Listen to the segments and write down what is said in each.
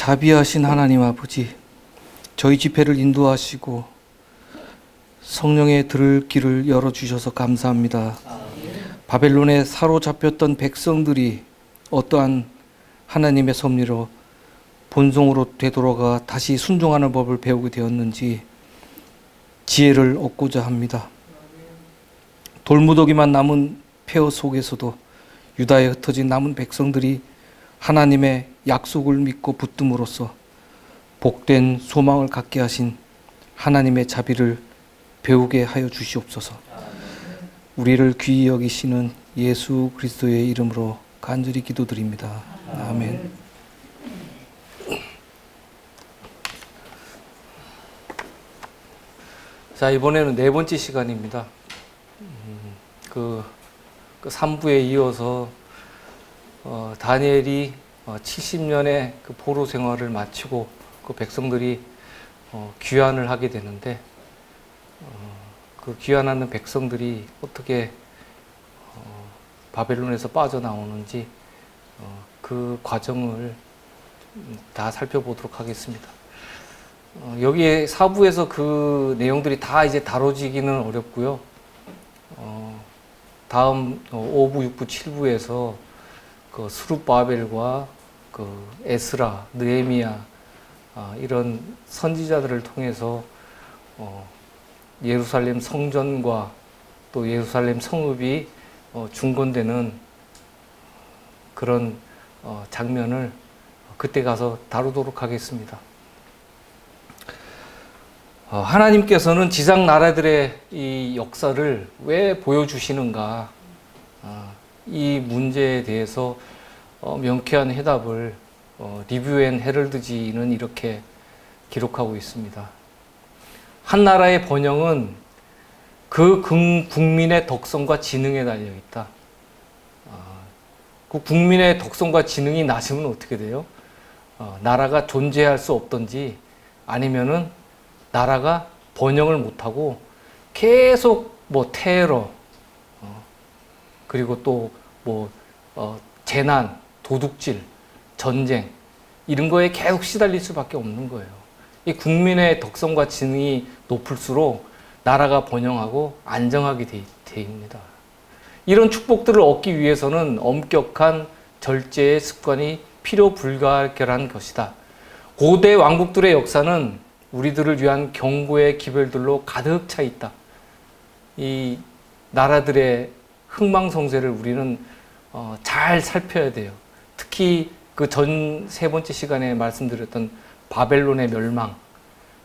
자비하신 하나님 아버지, 저희 집회를 인도하시고 성령의 들을 길을 열어주셔서 감사합니다. 바벨론에 사로잡혔던 백성들이 어떠한 하나님의 섭리로 본성으로 되돌아가 다시 순종하는 법을 배우게 되었는지 지혜를 얻고자 합니다. 돌무더기만 남은 폐허 속에서도 유다에 흩어진 남은 백성들이 하나님의 약속을 믿고 붙듦으로써 복된 소망을 갖게 하신 하나님의 자비를 배우게 하여 주시옵소서. 우리를 귀히 여기시는 예수 그리스도의 이름으로 간절히 기도드립니다. 아멘. 자, 이번에는 네 번째 시간입니다. 그 3부에 이어서 다니엘이 70년의 그 포로 생활을 마치고 그 백성들이 귀환을 하게 되는데 그 귀환하는 백성들이 어떻게 바벨론에서 빠져나오는지 그 과정을 다 살펴보도록 하겠습니다. 여기에 4부에서 그 내용들이 다 이제 다뤄지기는 어렵고요. 다음 5부, 6부, 7부에서 그 스룹바벨과 그 에스라, 느헤미야 이런 선지자들을 통해서 예루살렘 성전과 또 예루살렘 성읍이 중건되는 그런 장면을 그때 가서 다루도록 하겠습니다. 하나님께서는 지상 나라들의 이 역사를 왜 보여주시는가, 이 문제에 대해서 명쾌한 해답을 리뷰 앤 헤럴드지는 이렇게 기록하고 있습니다. 한 나라의 번영은 그 국민의 덕성과 지능에 달려 있다. 그 국민의 덕성과 지능이 낮으면 어떻게 돼요? 나라가 존재할 수 없던지 아니면은 나라가 번영을 못하고 계속 테러, 그리고 또 재난, 도둑질, 전쟁 이런 거에 계속 시달릴 수밖에 없는 거예요. 이 국민의 덕성과 지능이 높을수록 나라가 번영하고 안정하게 돼 있습니다. 이런 축복들을 얻기 위해서는 엄격한 절제의 습관이 필요 불가결한 것이다. 고대 왕국들의 역사는 우리들을 위한 경고의 기별들로 가득 차 있다. 이 나라들의 흥망성쇠를 우리는 잘 살펴야 돼요. 특히 그 전 세 번째 시간에 말씀드렸던 바벨론의 멸망,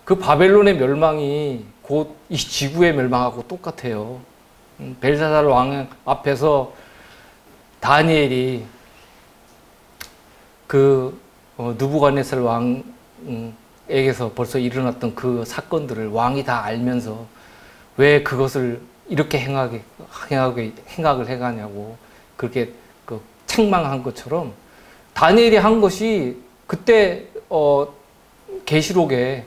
그 바벨론의 멸망이 곧 이 지구의 멸망하고 똑같아요. 벨사살 왕 앞에서 다니엘이 그 느부갓네살 왕에게서 벌써 일어났던 그 사건들을 왕이 다 알면서 왜 그것을 이렇게 행악을 해가냐고 그렇게 책망한 것처럼 다니엘이 한 것이 그때 계시록에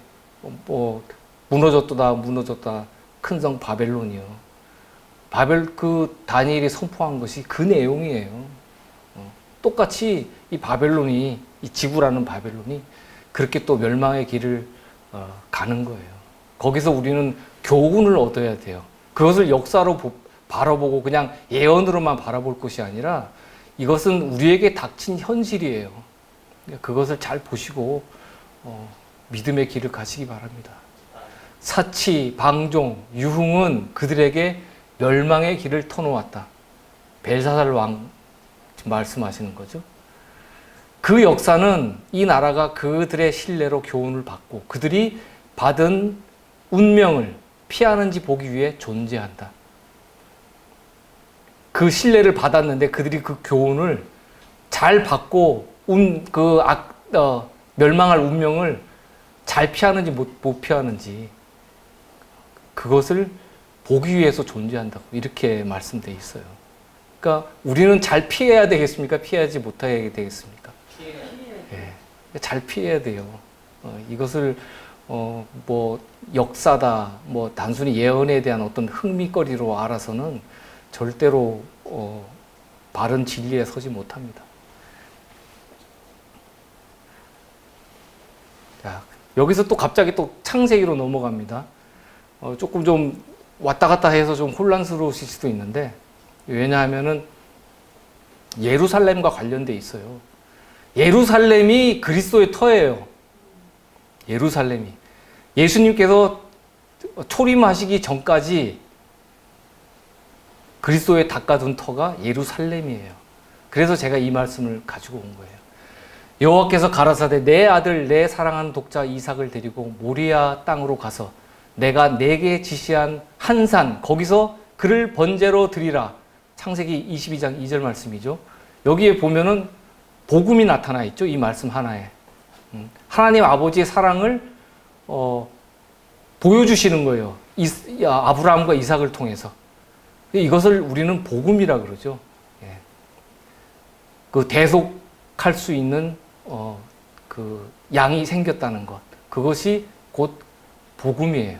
무너졌다 큰 성 바벨론이요. 그 다니엘이 선포한 것이 그 내용이에요. 똑같이 이 바벨론이, 이 지구라는 바벨론이 그렇게 또 멸망의 길을 가는 거예요. 거기서 우리는 교훈을 얻어야 돼요. 그것을 역사로 바라보고 그냥 예언으로만 바라볼 것이 아니라 이것은 우리에게 닥친 현실이에요. 그것을 잘 보시고 믿음의 길을 가시기 바랍니다. 사치, 방종, 유흥은 그들에게 멸망의 길을 터놓았다. 벨사살 왕 말씀하시는 거죠. 그 역사는 이 나라가 그들의 신뢰로 교훈을 받고 그들이 받은 운명을 피하는지 보기 위해 존재한다. 그 신뢰를 받았는데 그들이 그 교훈을 잘 받고 멸망할 운명을 잘 피하는지 못 피하는지 그것을 보기 위해서 존재한다고 이렇게 말씀되어 있어요. 그러니까 우리는 잘 피해야 되겠습니까? 피하지 못하게 되겠습니까? 잘 피해야 돼요. 이것을 역사다, 단순히 예언에 대한 어떤 흥미거리로 알아서는 절대로 바른 진리에 서지 못합니다. 자, 여기서 또 갑자기 또 창세기로 넘어갑니다. 조금 좀 왔다 갔다 해서 좀 혼란스러우실 수도 있는데, 왜냐하면은 예루살렘과 관련돼 있어요. 예루살렘이 그리스도의 터예요. 예루살렘이. 예수님께서 초림하시기 전까지 그리스도의 닦아둔 터가 예루살렘이에요. 그래서 제가 이 말씀을 가지고 온 거예요. 여호와께서 가라사대 내 아들 내 사랑하는 독자 이삭을 데리고 모리아 땅으로 가서 내가 내게 지시한 한 산 거기서 그를 번제로 드리라. 창세기 22장 2절 말씀이죠. 여기에 보면은 복음이 나타나 있죠. 이 말씀 하나에. 하나님 아버지의 사랑을 보여주시는 거예요. 아브라함과 이삭을 통해서. 이것을 우리는 복음이라 그러죠. 예. 그 대속할 수 있는 그 양이 생겼다는 것. 그것이 곧 복음이에요.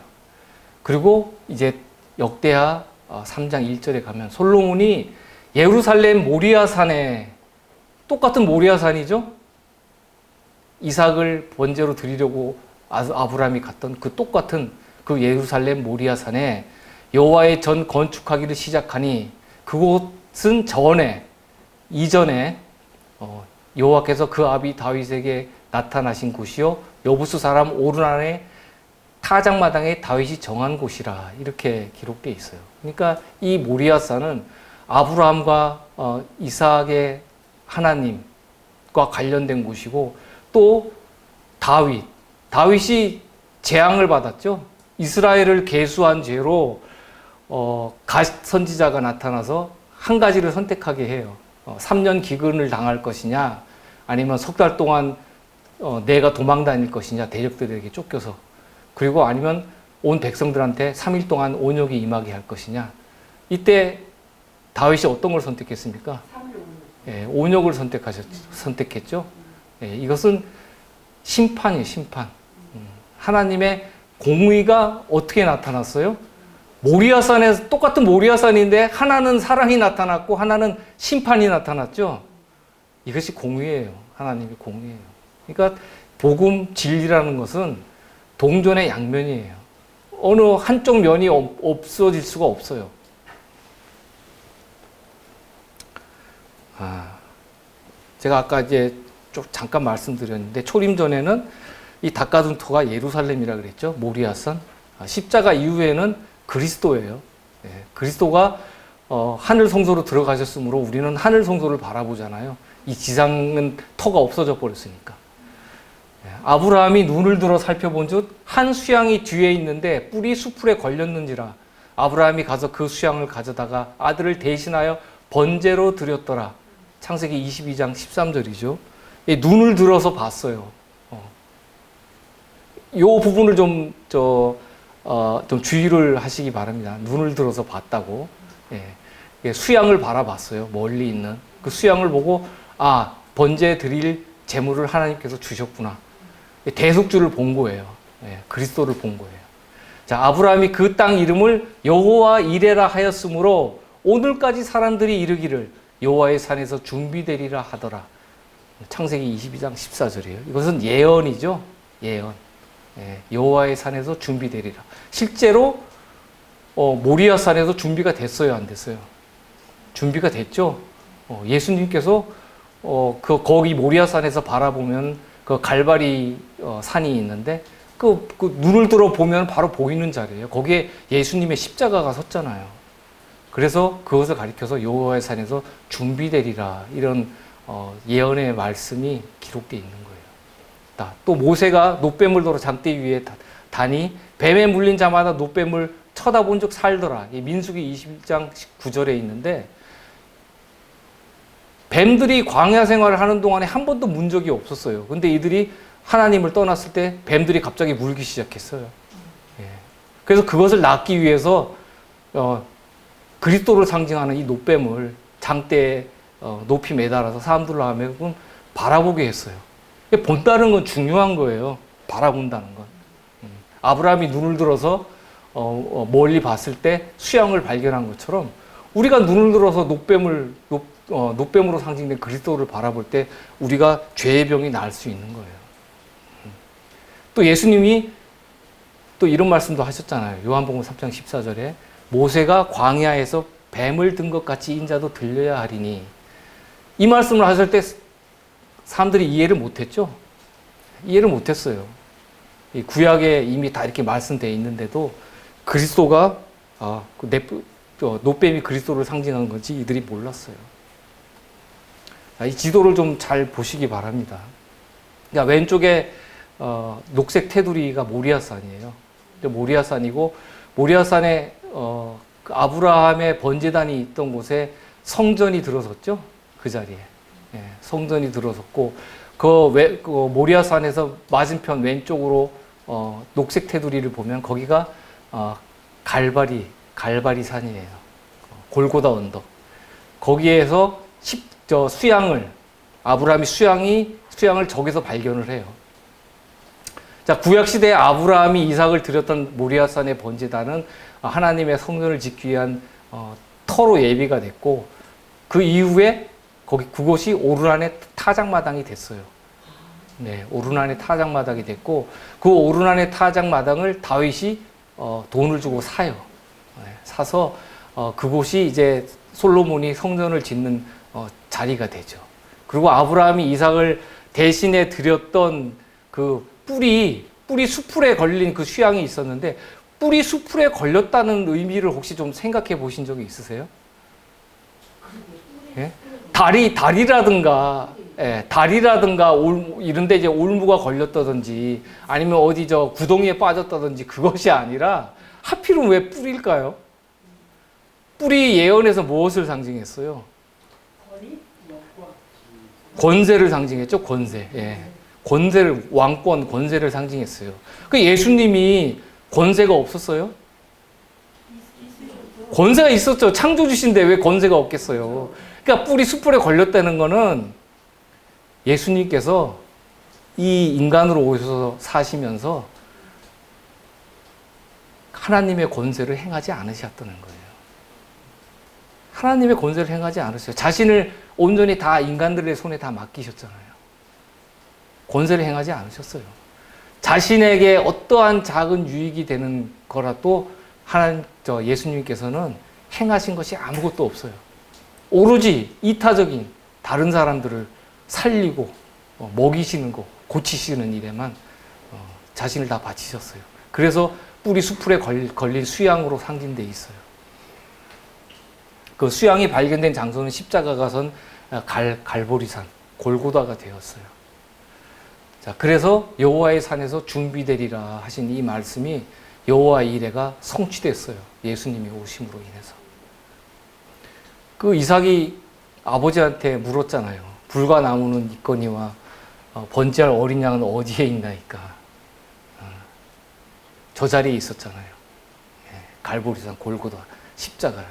그리고 이제 역대하 3장 1절에 가면 솔로몬이 예루살렘 모리아산에, 똑같은 모리아산이죠. 이삭을 번제로 드리려고 아브라함이 갔던 그 똑같은 그 예루살렘 모리아산에 여호와의 전 건축하기를 시작하니 그곳은 이전에 여호와께서 그 아비 다윗에게 나타나신 곳이요 여부수 사람 오르난의 타작마당에 다윗이 정한 곳이라 이렇게 기록되어 있어요. 그러니까 이 모리아산은 아브라함과 이삭의 하나님과 관련된 곳이고, 또 다윗이 재앙을 받았죠. 이스라엘을 계수한 죄로 갓 선지자가 나타나서 한 가지를 선택하게 해요. 3년 기근을 당할 것이냐, 아니면 석 달 동안 내가 도망 다닐 것이냐, 대적들에게 쫓겨서. 그리고 아니면 온 백성들한테 3일 동안 온역이 임하게 할 것이냐. 이때 다윗이 어떤 걸 선택했습니까? 예, 온역을 선택했죠. 예, 이것은 심판이에요, 심판. 하나님의 공의가 어떻게 나타났어요? 모리아산에서, 똑같은 모리아산인데 하나는 사랑이 나타났고 하나는 심판이 나타났죠. 이것이 공의예요. 하나님의 공의예요. 그러니까 복음 진리라는 것은 동전의 양면이에요. 어느 한쪽 면이 없어질 수가 없어요. 제가 아까 이제 좀 잠깐 말씀드렸는데, 초림 전에는 이 닦아둔 터가 예루살렘이라 그랬죠. 모리아산. 십자가 이후에는 그리스도예요. 예, 그리스도가 하늘 성소로 들어가셨으므로 우리는 하늘 성소를 바라보잖아요. 이 지상은 터가 없어져 버렸으니까. 예, 아브라함이 눈을 들어 살펴본즉 한 수양이 뒤에 있는데 뿔이 수풀에 걸렸는지라. 아브라함이 가서 그 수양을 가져다가 아들을 대신하여 번제로 드렸더라. 창세기 22장 13절이죠. 예, 눈을 들어서 봤어요. 이 부분을 좀 주의를 하시기 바랍니다. 눈을 들어서 봤다고. 예, 수양을 바라봤어요. 멀리 있는 그 수양을 보고, 번제 드릴 제물을 하나님께서 주셨구나. 대속주를 본 거예요. 예, 그리스도를 본 거예요. 자, 아브라함이 그 땅 이름을 여호와 이레라 하였으므로 오늘까지 사람들이 이르기를 여호와의 산에서 준비되리라 하더라. 창세기 22장 14절이에요. 이것은 예언이죠. 예언. 예, 여호와의 산에서 준비되리라. 실제로 모리아산에서 준비가 됐어요, 안 됐어요? 준비가 됐죠. 예수님께서 거기 모리아산에서 바라보면 그 갈바리 산이 있는데 그 눈을 들어 보면 바로 보이는 자리예요. 거기에 예수님의 십자가가 섰잖아요. 그래서 그것을 가리켜서 여호와의 산에서 준비되리라, 이런 예언의 말씀이 기록되어 있는 거예요. 또 모세가 노뱀을 돌아 장대 위에 다니 뱀에 물린 자마다 노뱀을 쳐다본 적 살더라. 민수기 21장 9절에 있는데, 뱀들이 광야 생활을 하는 동안에 한 번도 문 적이 없었어요. 근데 이들이 하나님을 떠났을 때 뱀들이 갑자기 물기 시작했어요. 예. 그래서 그것을 막기 위해서 그리스도를 상징하는 이 노뱀을 장대에 높이 매달아서 사람들로 하면 바라보게 했어요. 본다는 건 중요한 거예요. 바라본다는 건. 아브라함이 눈을 들어서 멀리 봤을 때 수양을 발견한 것처럼, 우리가 눈을 들어서 노뱀으로 상징된 그리스도를 바라볼 때 우리가 죄의 병이 나을 수 있는 거예요. 또 예수님이 또 이런 말씀도 하셨잖아요. 요한복음 3장 14절에 모세가 광야에서 뱀을 든 것 같이 인자도 들려야 하리니, 이 말씀을 하실 때 사람들이 이해를 못했죠. 이해를 못했어요. 이 구약에 이미 다 이렇게 말씀되어 있는데도 그리스도가 노뱀이 그리스도를 상징하는 건지 이들이 몰랐어요. 이 지도를 좀 잘 보시기 바랍니다. 그러니까 왼쪽에 녹색 테두리가 모리아산이에요. 모리아산이고, 모리아산에 그 아브라함의 번제단이 있던 곳에 성전이 들어섰죠. 그 자리에. 예, 성전이 들어섰고, 그 모리아산에서 맞은편 왼쪽으로 녹색 테두리를 보면 거기가 갈바리 산이에요. 골고다 언덕. 거기에서 아브라함이 수양을 저기서 발견을 해요. 자, 구약시대에 아브라함이 이삭을 드렸던 모리아산의 번제단은 하나님의 성전을 짓기 위한 터로 예비가 됐고, 그 이후에 그곳이 오르난의 타작마당이 됐어요. 네, 오르난의 타작마당이 됐고, 그 오르난의 타작마당을 다윗이 돈을 주고 사요. 네, 사서 그곳이 이제 솔로몬이 성전을 짓는 자리가 되죠. 그리고 아브라함이 이삭을 대신에 드렸던 그 뿌리 수풀에 걸린 그 수양이 있었는데, 뿌리 수풀에 걸렸다는 의미를 혹시 좀 생각해 보신 적이 있으세요? 예? 다리라든가 이런데 이제 올무가 걸렸다든지, 아니면 어디 구덩이에 빠졌다든지, 그것이 아니라 하필은 왜 뿌리일까요? 뿌리 예언에서 무엇을 상징했어요? 권세를 상징했죠. 권세. 예. 권세를, 왕권, 권세를 상징했어요. 그 예수님이 권세가 없었어요? 권세가 있었죠. 창조주신데 왜 권세가 없겠어요? 그러니까 뿌리 숯불에 걸렸다는 거는 예수님께서 이 인간으로 오셔서 사시면서 하나님의 권세를 행하지 않으셨다는 거예요. 하나님의 권세를 행하지 않으셨어요. 자신을 온전히 다 인간들의 손에 다 맡기셨잖아요. 권세를 행하지 않으셨어요. 자신에게 어떠한 작은 유익이 되는 거라도 예수님께서는 행하신 것이 아무것도 없어요. 오로지 이타적인 다른 사람들을 살리고 먹이시는 거, 고치시는 일에만 자신을 다 바치셨어요. 그래서 뿌리 수풀에 걸린 수양으로 상징되어 있어요. 그 수양이 발견된 장소는 십자가가 선 갈보리산, 골고다가 되었어요. 자, 그래서 여호와의 산에서 준비되리라 하신 이 말씀이 여호와의 이레가 성취됐어요. 예수님이 오심으로 인해서. 그 이삭이 아버지한테 물었잖아요. 불과 나무는 있거니와 번제할 어린 양은 어디에 있나이까. 저 자리에 있었잖아요. 갈보리산, 골고다, 십자가.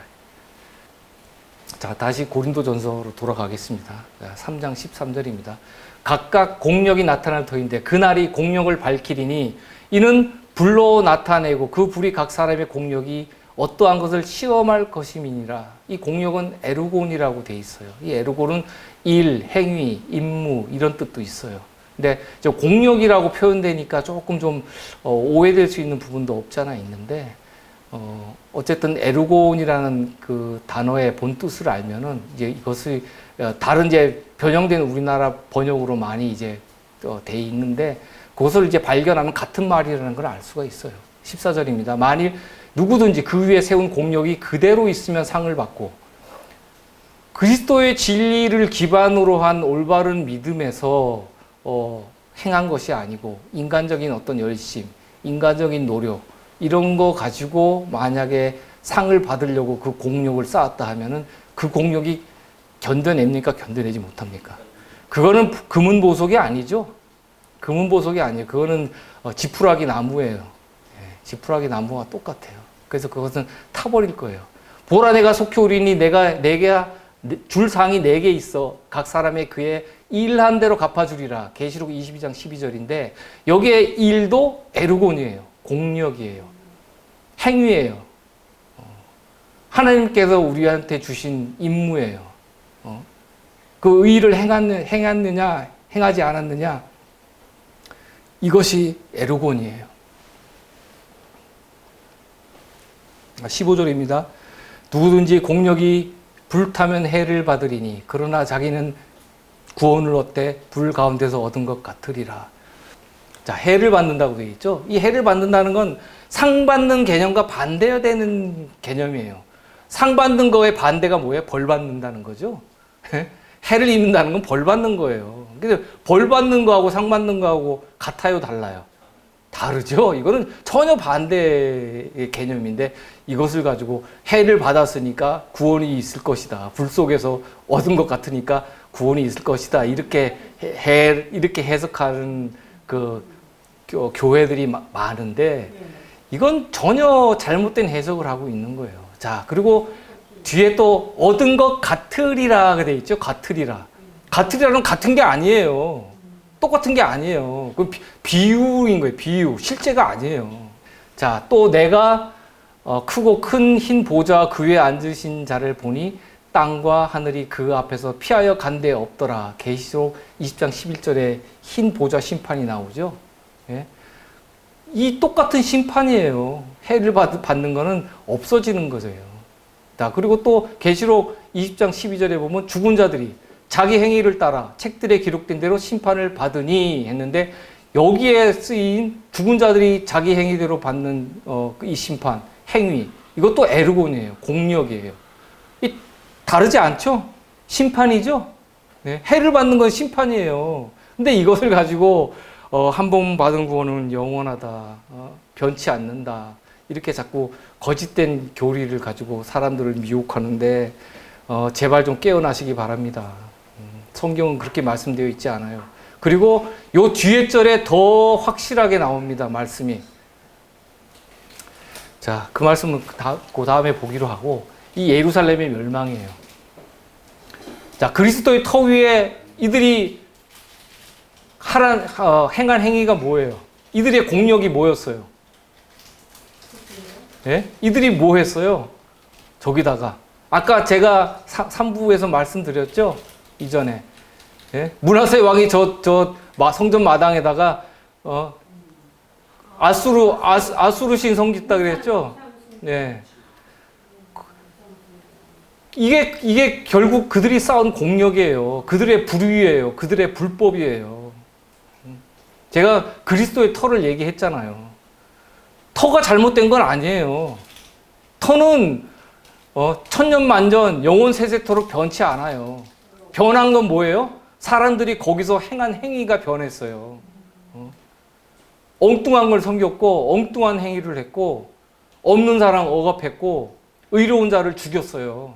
자, 다시 고린도전서로 돌아가겠습니다. 3장 13절입니다. 각각 공력이 나타날 터인데 그날이 공력을 밝히리니 이는 불로 나타내고 그 불이 각 사람의 공력이 어떠한 것을 시험할 것임이니라. 이 공력은 에르곤이라고 돼 있어요. 이 에르곤은 일, 행위, 임무 이런 뜻도 있어요. 근데 공력이라고 표현되니까 조금 좀 오해될 수 있는 부분도 없잖아 있는데, 어쨌든 에르곤이라는 그 단어의 본 뜻을 알면은 이제 이것이 다른 이제 변형된 우리나라 번역으로 많이 이제 돼 있는데, 그것을 이제 발견하면 같은 말이라는 걸 알 수가 있어요. 14절입니다. 만일 누구든지 그 위에 세운 공력이 그대로 있으면 상을 받고, 그리스도의 진리를 기반으로 한 올바른 믿음에서 행한 것이 아니고 인간적인 어떤 열심, 인간적인 노력 이런 거 가지고 만약에 상을 받으려고 그 공력을 쌓았다 하면은 그 공력이 견뎌냅니까? 견뎌내지 못합니까? 그거는 금은 보석이 아니죠. 금은 보석이 아니에요. 그거는 지푸라기 나무예요. 지푸라기 나무와 똑같아요. 그래서 그것은 타버릴 거예요. 보라 내가 속히 오리니 내가 줄 상이 4개 있어. 각 사람의 그의 일한 대로 갚아주리라. 계시록 22장 12절인데 여기에 일도 에르곤이에요. 공력이에요. 행위예요. 하나님께서 우리한테 주신 임무예요. 그 의의를 행했느냐 행하지 않았느냐, 이것이 에르곤이에요. 15절입니다. 누구든지 공력이 불타면 해를 받으리니 그러나 자기는 구원을 얻되 불 가운데서 얻은 것 같으리라. 자, 해를 받는다고 되어 있죠. 이 해를 받는다는 건 상 받는 개념과 반대가 되는 개념이에요. 상 받는 거의 반대가 뭐예요? 벌 받는다는 거죠. 해를 입는다는 건 벌 받는 거예요. 근데 벌 받는 거하고 상 받는 거하고 같아요, 달라요? 다르죠. 이거는 전혀 반대의 개념인데 이것을 가지고 해를 받았으니까 구원이 있을 것이다. 불 속에서 얻은 것 같으니까 구원이 있을 것이다. 이렇게 해석하는 그 교회들이 많은데 이건 전혀 잘못된 해석을 하고 있는 거예요. 자, 그리고 뒤에 또 얻은 것 같으리라가 돼 있죠. 같으리라. 같으리라는 같은 게 아니에요. 똑같은 게 아니에요. 그 비유인 거예요. 비유. 실제가 아니에요. 자, 또 내가 크고 큰 흰 보좌 그 위에 앉으신 자를 보니 땅과 하늘이 그 앞에서 피하여 간 데 없더라. 계시록 20장 11절에 흰 보좌 심판이 나오죠. 예? 이 똑같은 심판이에요. 해를 받는 거는 없어지는 거예요. 자, 그리고 또 계시록 20장 12절에 보면 죽은 자들이 자기 행위를 따라 책들에 기록된 대로 심판을 받으니 했는데 여기에 쓰인 죽은 자들이 자기 행위대로 받는 이 심판, 행위 이것도 에르곤이에요. 공력이에요. 다르지 않죠? 심판이죠? 네, 해를 받는 건 심판이에요. 근데 이것을 가지고 한 번 받은 구원은 영원하다. 변치 않는다. 이렇게 자꾸 거짓된 교리를 가지고 사람들을 미혹하는데 제발 좀 깨어나시기 바랍니다. 성경은 그렇게 말씀되어 있지 않아요. 그리고 요 뒤에 절에 더 확실하게 나옵니다. 말씀이. 자, 그 말씀은 그 다음에 보기로 하고 이 예루살렘의 멸망이에요. 자, 그리스도의 터 위에 이들이 행한 행위가 뭐예요? 이들의 공력이 뭐였어요? 예? 이들이 뭐 했어요? 저기다가 아까 제가 3부에서 말씀드렸죠? 이전에 예? 므낫세 왕이 성전 마당에다가 아수르 신 짓다 그랬죠? 네. 이게 결국 그들이 쌓은 공력이에요. 그들의 불의예요. 그들의 불법이에요. 제가 그리스도의 터를 얘기했잖아요. 터가 잘못된 건 아니에요. 터는 천년만년 영원 세세토록 변치 않아요. 변한 건 뭐예요? 사람들이 거기서 행한 행위가 변했어요. 엉뚱한 걸 섬겼고 엉뚱한 행위를 했고 없는 사람 억압했고 의로운 자를 죽였어요.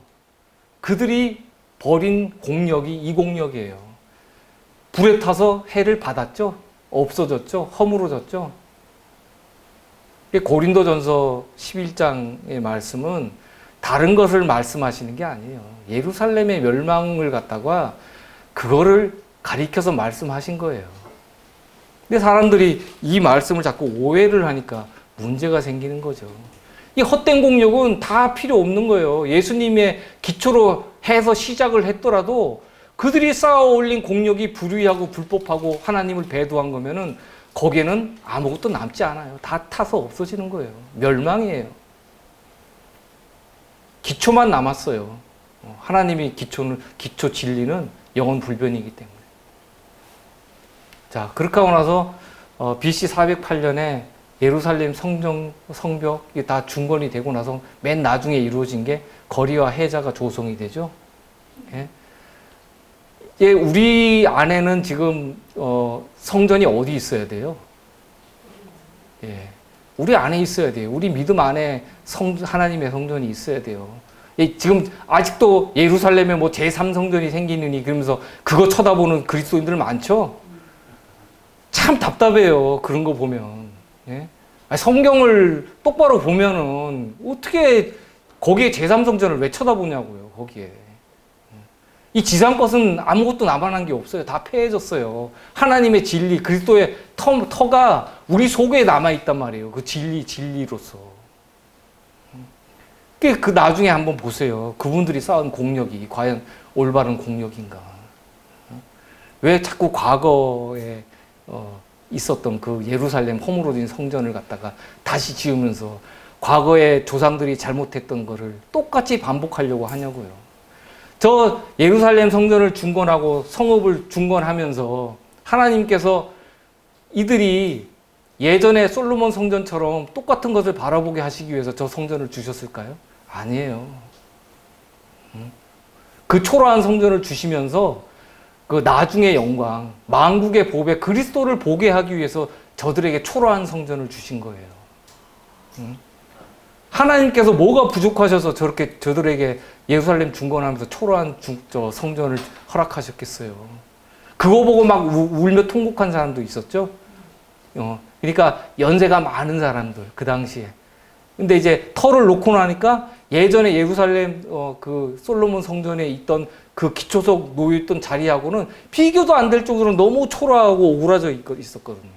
그들이 버린 공력이 이 공력이에요. 불에 타서 해를 받았죠. 없어졌죠. 허물어졌죠. 고린도전서 11장의 말씀은 다른 것을 말씀하시는 게 아니에요. 예루살렘의 멸망을 갖다가 그거를 가리켜서 말씀하신 거예요. 근데 사람들이 이 말씀을 자꾸 오해를 하니까 문제가 생기는 거죠. 이 헛된 공력은 다 필요 없는 거예요. 예수님의 기초로 해서 시작을 했더라도 그들이 쌓아 올린 공력이 불의하고 불법하고 하나님을 배도한 거면은 거기에는 아무것도 남지 않아요. 다 타서 없어지는 거예요. 멸망이에요. 기초만 남았어요. 하나님의 기초 진리는 영원 불변이기 때문에. 자, 그렇게 하고 나서 BC 408년에 예루살렘 성벽이 다 중건이 되고 나서 맨 나중에 이루어진 게 거리와 해자가 조성이 되죠. 예? 우리 안에는 지금 성전이 어디 있어야 돼요? 예, 우리 안에 있어야 돼요. 우리 믿음 안에 하나님의 성전이 있어야 돼요. 지금 아직도 예루살렘에 뭐 제3성전이 생기느니 그러면서 그거 쳐다보는 그리스도인들 많죠? 참 답답해요. 그런 거 보면. 예? 성경을 똑바로 보면은 어떻게 거기에 제3성전을 왜 쳐다보냐고요. 거기에. 이 지상 것은 아무것도 남아난 게 없어요. 다 폐해졌어요. 하나님의 진리, 그리스도의 터가 우리 속에 남아있단 말이에요. 그 진리로서. 그 나중에 한번 보세요. 그분들이 쌓은 공력이 과연 올바른 공력인가. 왜 자꾸 과거에 있었던 그 예루살렘 허물어 진 성전을 갖다가 다시 지으면서 과거에 조상들이 잘못했던 거를 똑같이 반복하려고 하냐고요. 저 예루살렘 성전을 중건하고 성읍을 중건하면서 하나님께서 이들이 예전에 솔로몬 성전처럼 똑같은 것을 바라보게 하시기 위해서 저 성전을 주셨을까요? 아니에요. 그 초라한 성전을 주시면서 그 나중의 영광, 만국의 보배 그리스도를 보게 하기 위해서 저들에게 초라한 성전을 주신 거예요. 하나님께서 뭐가 부족하셔서 저렇게 저들에게 예루살렘 중건하면서 초라한 저 성전을 허락하셨겠어요. 그거 보고 막 울며 통곡한 사람도 있었죠. 그러니까 연세가 많은 사람들 그 당시에. 근데 이제 터를 놓고 나니까 예전에 예루살렘 그 솔로몬 성전에 있던 그 기초석 놓여있던 자리하고는 비교도 안 될 정도로 너무 초라하고 오그라져 있었거든요.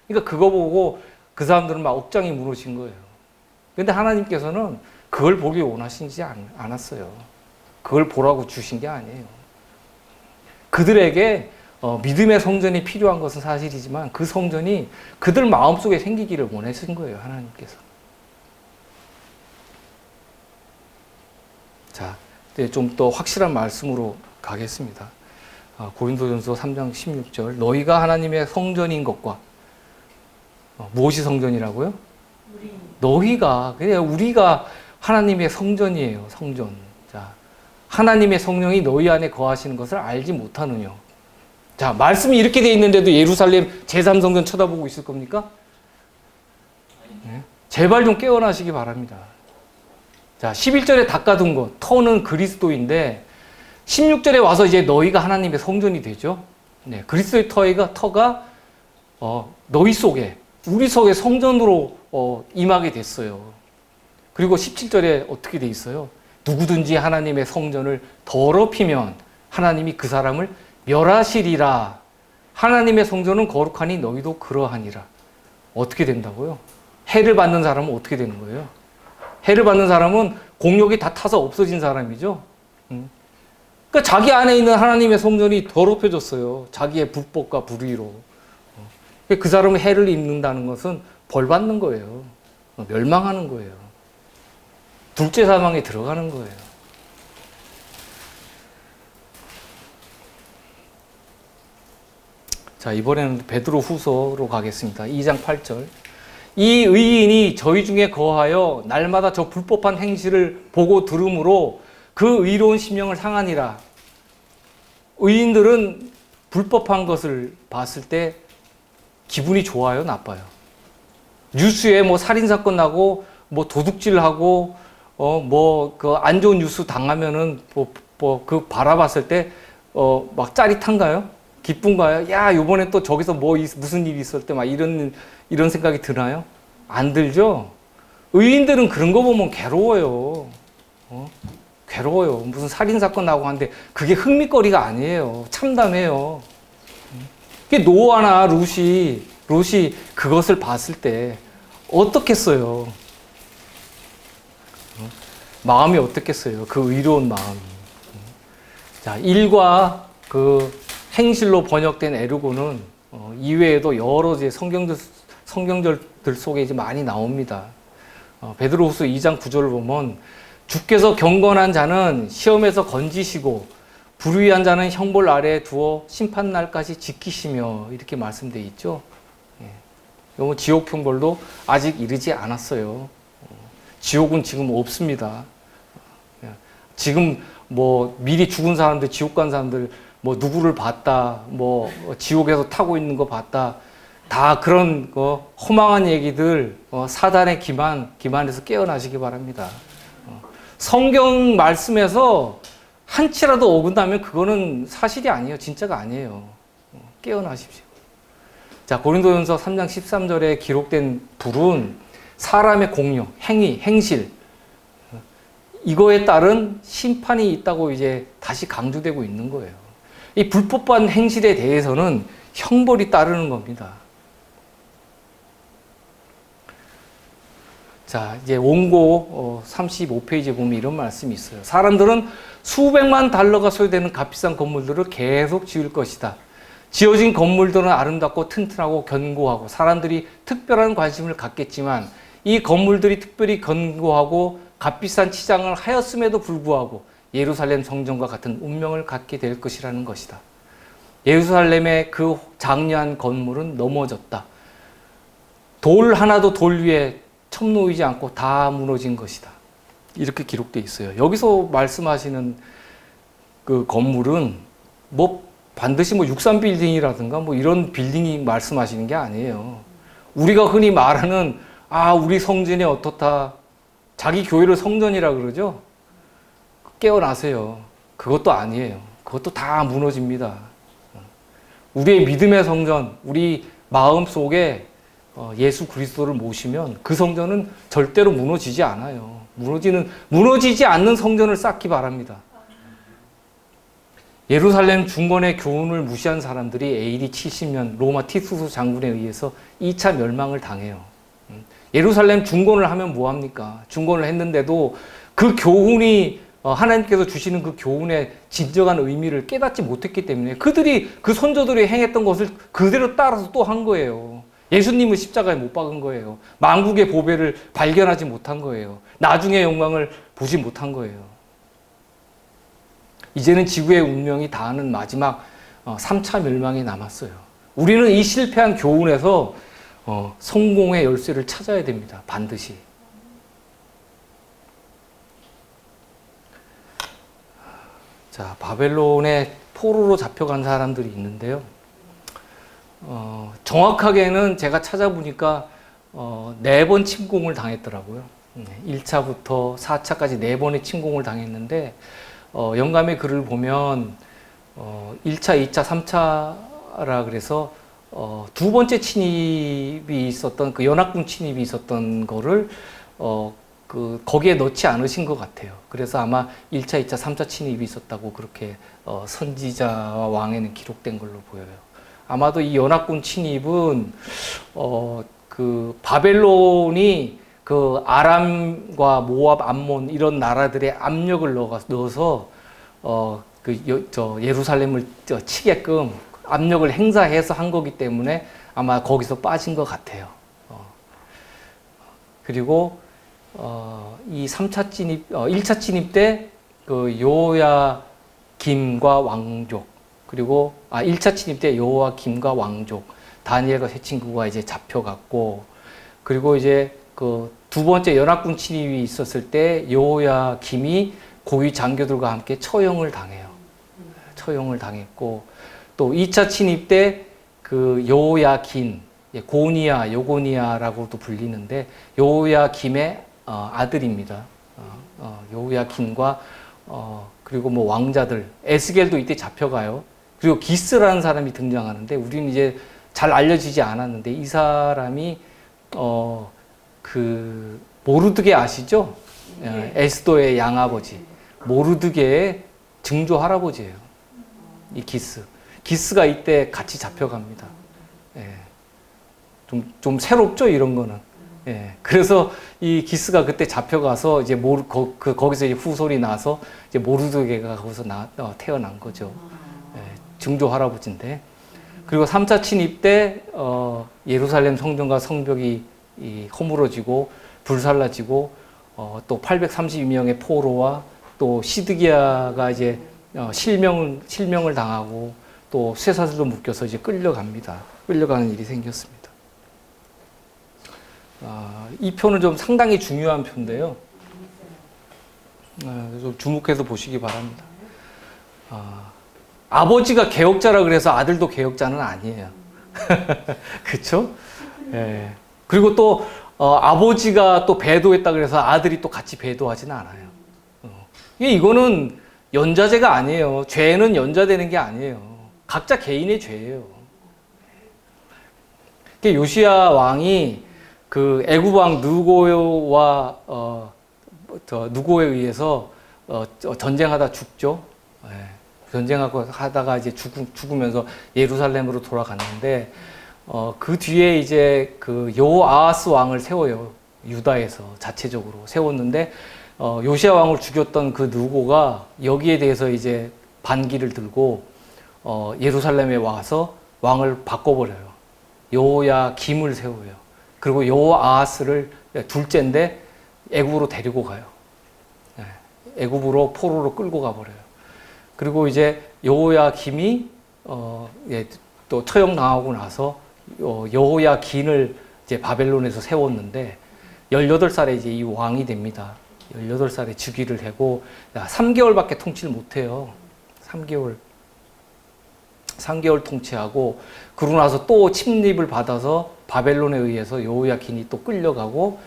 그러니까 그거 보고 그 사람들은 막 억장이 무너진 거예요. 근데 하나님께서는 그걸 보기 원하시지 않았어요. 그걸 보라고 주신 게 아니에요. 그들에게 믿음의 성전이 필요한 것은 사실이지만 그 성전이 그들 마음속에 생기기를 원하신 거예요. 하나님께서. 자, 좀 더 확실한 말씀으로 가겠습니다. 고린도전서 3장 16절 너희가 하나님의 성전인 것과 무엇이 성전이라고요? 너희가 그냥 우리가 하나님의 성전이에요. 성전. 자, 하나님의 성령이 너희 안에 거하시는 것을 알지 못하느냐. 자, 말씀이 이렇게 돼 있는데도 예루살렘 제3성전 쳐다보고 있을 겁니까? 네? 제발 좀 깨어나시기 바랍니다. 자, 11절에 닦아둔 것, 터는 그리스도인데 16절에 와서 이제 너희가 하나님의 성전이 되죠. 네, 그리스도의 터가 너희 속에, 우리 속에 성전으로 임하게 됐어요. 그리고 17절에 어떻게 돼 있어요? 누구든지 하나님의 성전을 더럽히면 하나님이 그 사람을 멸하시리라. 하나님의 성전은 거룩하니 너희도 그러하니라. 어떻게 된다고요? 해를 받는 사람은 어떻게 되는 거예요? 해를 받는 사람은 공력이 다 타서 없어진 사람이죠. 그러니까 자기 안에 있는 하나님의 성전이 더럽혀졌어요. 자기의 불법과 불의로. 그 사람은 해를 입는다는 것은 벌 받는 거예요. 멸망하는 거예요. 둘째 사망에 들어가는 거예요. 자, 이번에는 베드로 후서로 가겠습니다. 2장 8절. 이 의인이 저희 중에 거하여 날마다 저 불법한 행실을 보고 들음으로 그 의로운 심령을 상하니라. 의인들은 불법한 것을 봤을 때 기분이 좋아요, 나빠요? 뉴스에 뭐 살인사건 나고, 뭐 도둑질하고, 그 안 좋은 뉴스 당하면은, 그 바라봤을 때, 막 짜릿한가요? 기쁜가요? 야, 요번에 또 저기서 무슨 일이 있을 때 막 이런 생각이 드나요? 안 들죠? 의인들은 그런 거 보면 괴로워요. 괴로워요. 무슨 살인사건 나고 하는데 그게 흥미거리가 아니에요. 참담해요. 노아나 룻이 그것을 봤을 때 어떻겠어요? 마음이 어떻겠어요? 그 의로운 마음이. 자, 일과 그 행실로 번역된 에르고는 이외에도 여러 성경절들 속에 이제 많이 나옵니다. 베드로후서 2장 9절을 보면 주께서 경건한 자는 시험에서 건지시고 불의한 자는 형벌 아래에 두어 심판날까지 지키시며 이렇게 말씀되어 있죠. 예. 지옥 형벌도 아직 이르지 않았어요. 지옥은 지금 없습니다. 지금 뭐 미리 죽은 사람들, 지옥 간 사람들 뭐 누구를 봤다, 뭐 지옥에서 타고 있는 거 봤다, 다 그런 허망한 얘기들, 사단의 기만에서 깨어나시기 바랍니다. 성경 말씀에서 한치라도 어긋나면 그거는 사실이 아니에요. 진짜가 아니에요. 깨어나십시오. 자, 고린도전서 3장 13절에 기록된 불은 사람의 공력, 행위, 행실, 이거에 따른 심판이 있다고 이제 다시 강조되고 있는 거예요. 이 불법한 행실에 대해서는 형벌이 따르는 겁니다. 자, 이제 원고 35페이지에 보면 이런 말씀이 있어요. 사람들은 수백만 달러가 소요되는 값비싼 건물들을 계속 지을 것이다. 지어진 건물들은 아름답고 튼튼하고 견고하고 사람들이 특별한 관심을 갖겠지만 이 건물들이 특별히 견고하고 값비싼 치장을 하였음에도 불구하고 예루살렘 성전과 같은 운명을 갖게 될 것이라는 것이다. 예루살렘의 그 장려한 건물은 넘어졌다. 돌 하나도 돌 위에 첨놓이지 않고 다 무너진 것이다. 이렇게 기록되어 있어요. 여기서 말씀하시는 그 건물은 뭐 반드시 뭐 63빌딩이라든가 뭐 이런 빌딩이 말씀하시는 게 아니에요. 우리가 흔히 말하는 우리 성전이 어떻다. 자기 교회를 성전이라 그러죠. 깨어나세요. 그것도 아니에요. 그것도 다 무너집니다. 우리의 믿음의 성전, 우리 마음 속에 예수 그리스도를 모시면 그 성전은 절대로 무너지지 않아요. 무너지지 않는 성전을 쌓기 바랍니다. 예루살렘 중건의 교훈을 무시한 사람들이 AD 70년 로마 티투스 장군에 의해서 2차 멸망을 당해요. 예루살렘 중건을 하면 뭐합니까? 중건을 했는데도 그 교훈이 하나님께서 주시는 그 교훈의 진정한 의미를 깨닫지 못했기 때문에 그들이 그 선조들이 행했던 것을 그대로 따라서 또 한 거예요. 예수님을 십자가에 못 박은 거예요. 만국의 보배를 발견하지 못한 거예요. 나중의 영광을 보지 못한 거예요. 이제는 지구의 운명이 닿는 마지막 3차 멸망이 남았어요. 우리는 이 실패한 교훈에서 성공의 열쇠를 찾아야 됩니다. 반드시. 자, 바벨론의 포로로 잡혀간 사람들이 있는데요. 정확하게는 제가 찾아보니까 4번 침공을 당했더라고요. 1차부터 4차까지 4번의 침공을 당했는데 영감의 글을 보면 1차, 2차, 3차라 그래서 두 번째 침입이 있었던 그 연합군 침입이 있었던 거를 거기에 넣지 않으신 것 같아요. 그래서 아마 1차, 2차, 3차 침입이 있었다고 그렇게 선지자와 왕에는 기록된 걸로 보여요. 아마도 이 연합군 침입은 그 바벨론이 그 아람과 모압, 암몬 이런 나라들의 압력을 넣어서 예루살렘을 치게끔 압력을 행사해서 한 거기 때문에 아마 거기서 빠진 것 같아요. 그리고 이 3차 진입, 1차 진입 때 그 여호야김과 왕족, 그리고 1차 침입 때 여호야김과 왕족, 다니엘과 세 친구가 이제 잡혀갔고, 그리고 이제 그 두 번째 연합군 침입이 있었을 때 여호야김이 고위 장교들과 함께 처형을 당해요. 처형을 당했고, 또 2차 침입 때 그 여호야긴, 고니야, 요고니아라고도 불리는데 여호야김의 아들입니다. 여호야김과 그리고 뭐 왕자들, 에스겔도 이때 잡혀가요. 그리고 기스라는 사람이 등장하는데 우리는 이제 잘 알려지지 않았는데 이 사람이 그 모르드게 아시죠? 에스더의 양아버지 모르드게의 증조 할아버지예요. 이 기스가 이때 같이 잡혀갑니다. 좀 새롭죠, 이런 거는. 그래서 이 기스가 그때 잡혀가서 이제 거기서 이제 후손이 나서 이제 모르드게가 거기서 태어난 거죠. 증조 할아버지인데. 그리고 3차 침입 때 예루살렘 성전과 성벽이 허물어지고 불살라지고 또 832명의 포로와 또 시드기야가 이제 실명을 당하고 또 쇠사슬로 묶여서 이제 끌려가는 일이 생겼습니다. 이 표는 좀 상당히 중요한 표인데요. 좀 주목해서 보시기 바랍니다. 아버지가 개혁자라 그래서 아들도 개혁자는 아니에요. 그렇죠? 그리고 또 아버지가 또 배도했다 그래서 아들이 또 같이 배도하지는 않아요. 이거는 연좌제가 아니에요. 죄는 연좌되는 게 아니에요. 각자 개인의 죄예요. 요시야 왕이 그 애굽 왕 느고와 느고에 의해서 전쟁하다 죽죠. 전쟁하다가 이제 죽으면서 예루살렘으로 돌아갔는데 그 뒤에 이제 그 여호아하스 왕을 세워요. 유다에서 자체적으로 세웠는데 요시야 왕을 죽였던 그 느고가 여기에 대해서 이제 반기를 들고 예루살렘에 와서 왕을 바꿔버려요. 여호야김을 세워요. 그리고 여호아하스를 둘째인데 애굽으로 데리고 가요. 애굽으로 포로로 끌고 가버려요. 그리고 이제 여호야김이 또 처형당하고 나서 여호야긴을 이제 바벨론에서 세웠는데 18살에 이제 이 왕이 됩니다. 18살에 즉위를 하고 3개월밖에 통치를 못해요. 3개월 통치하고 그러고 나서 또 침입을 받아서 바벨론에 의해서 여호야긴이 또 끌려가고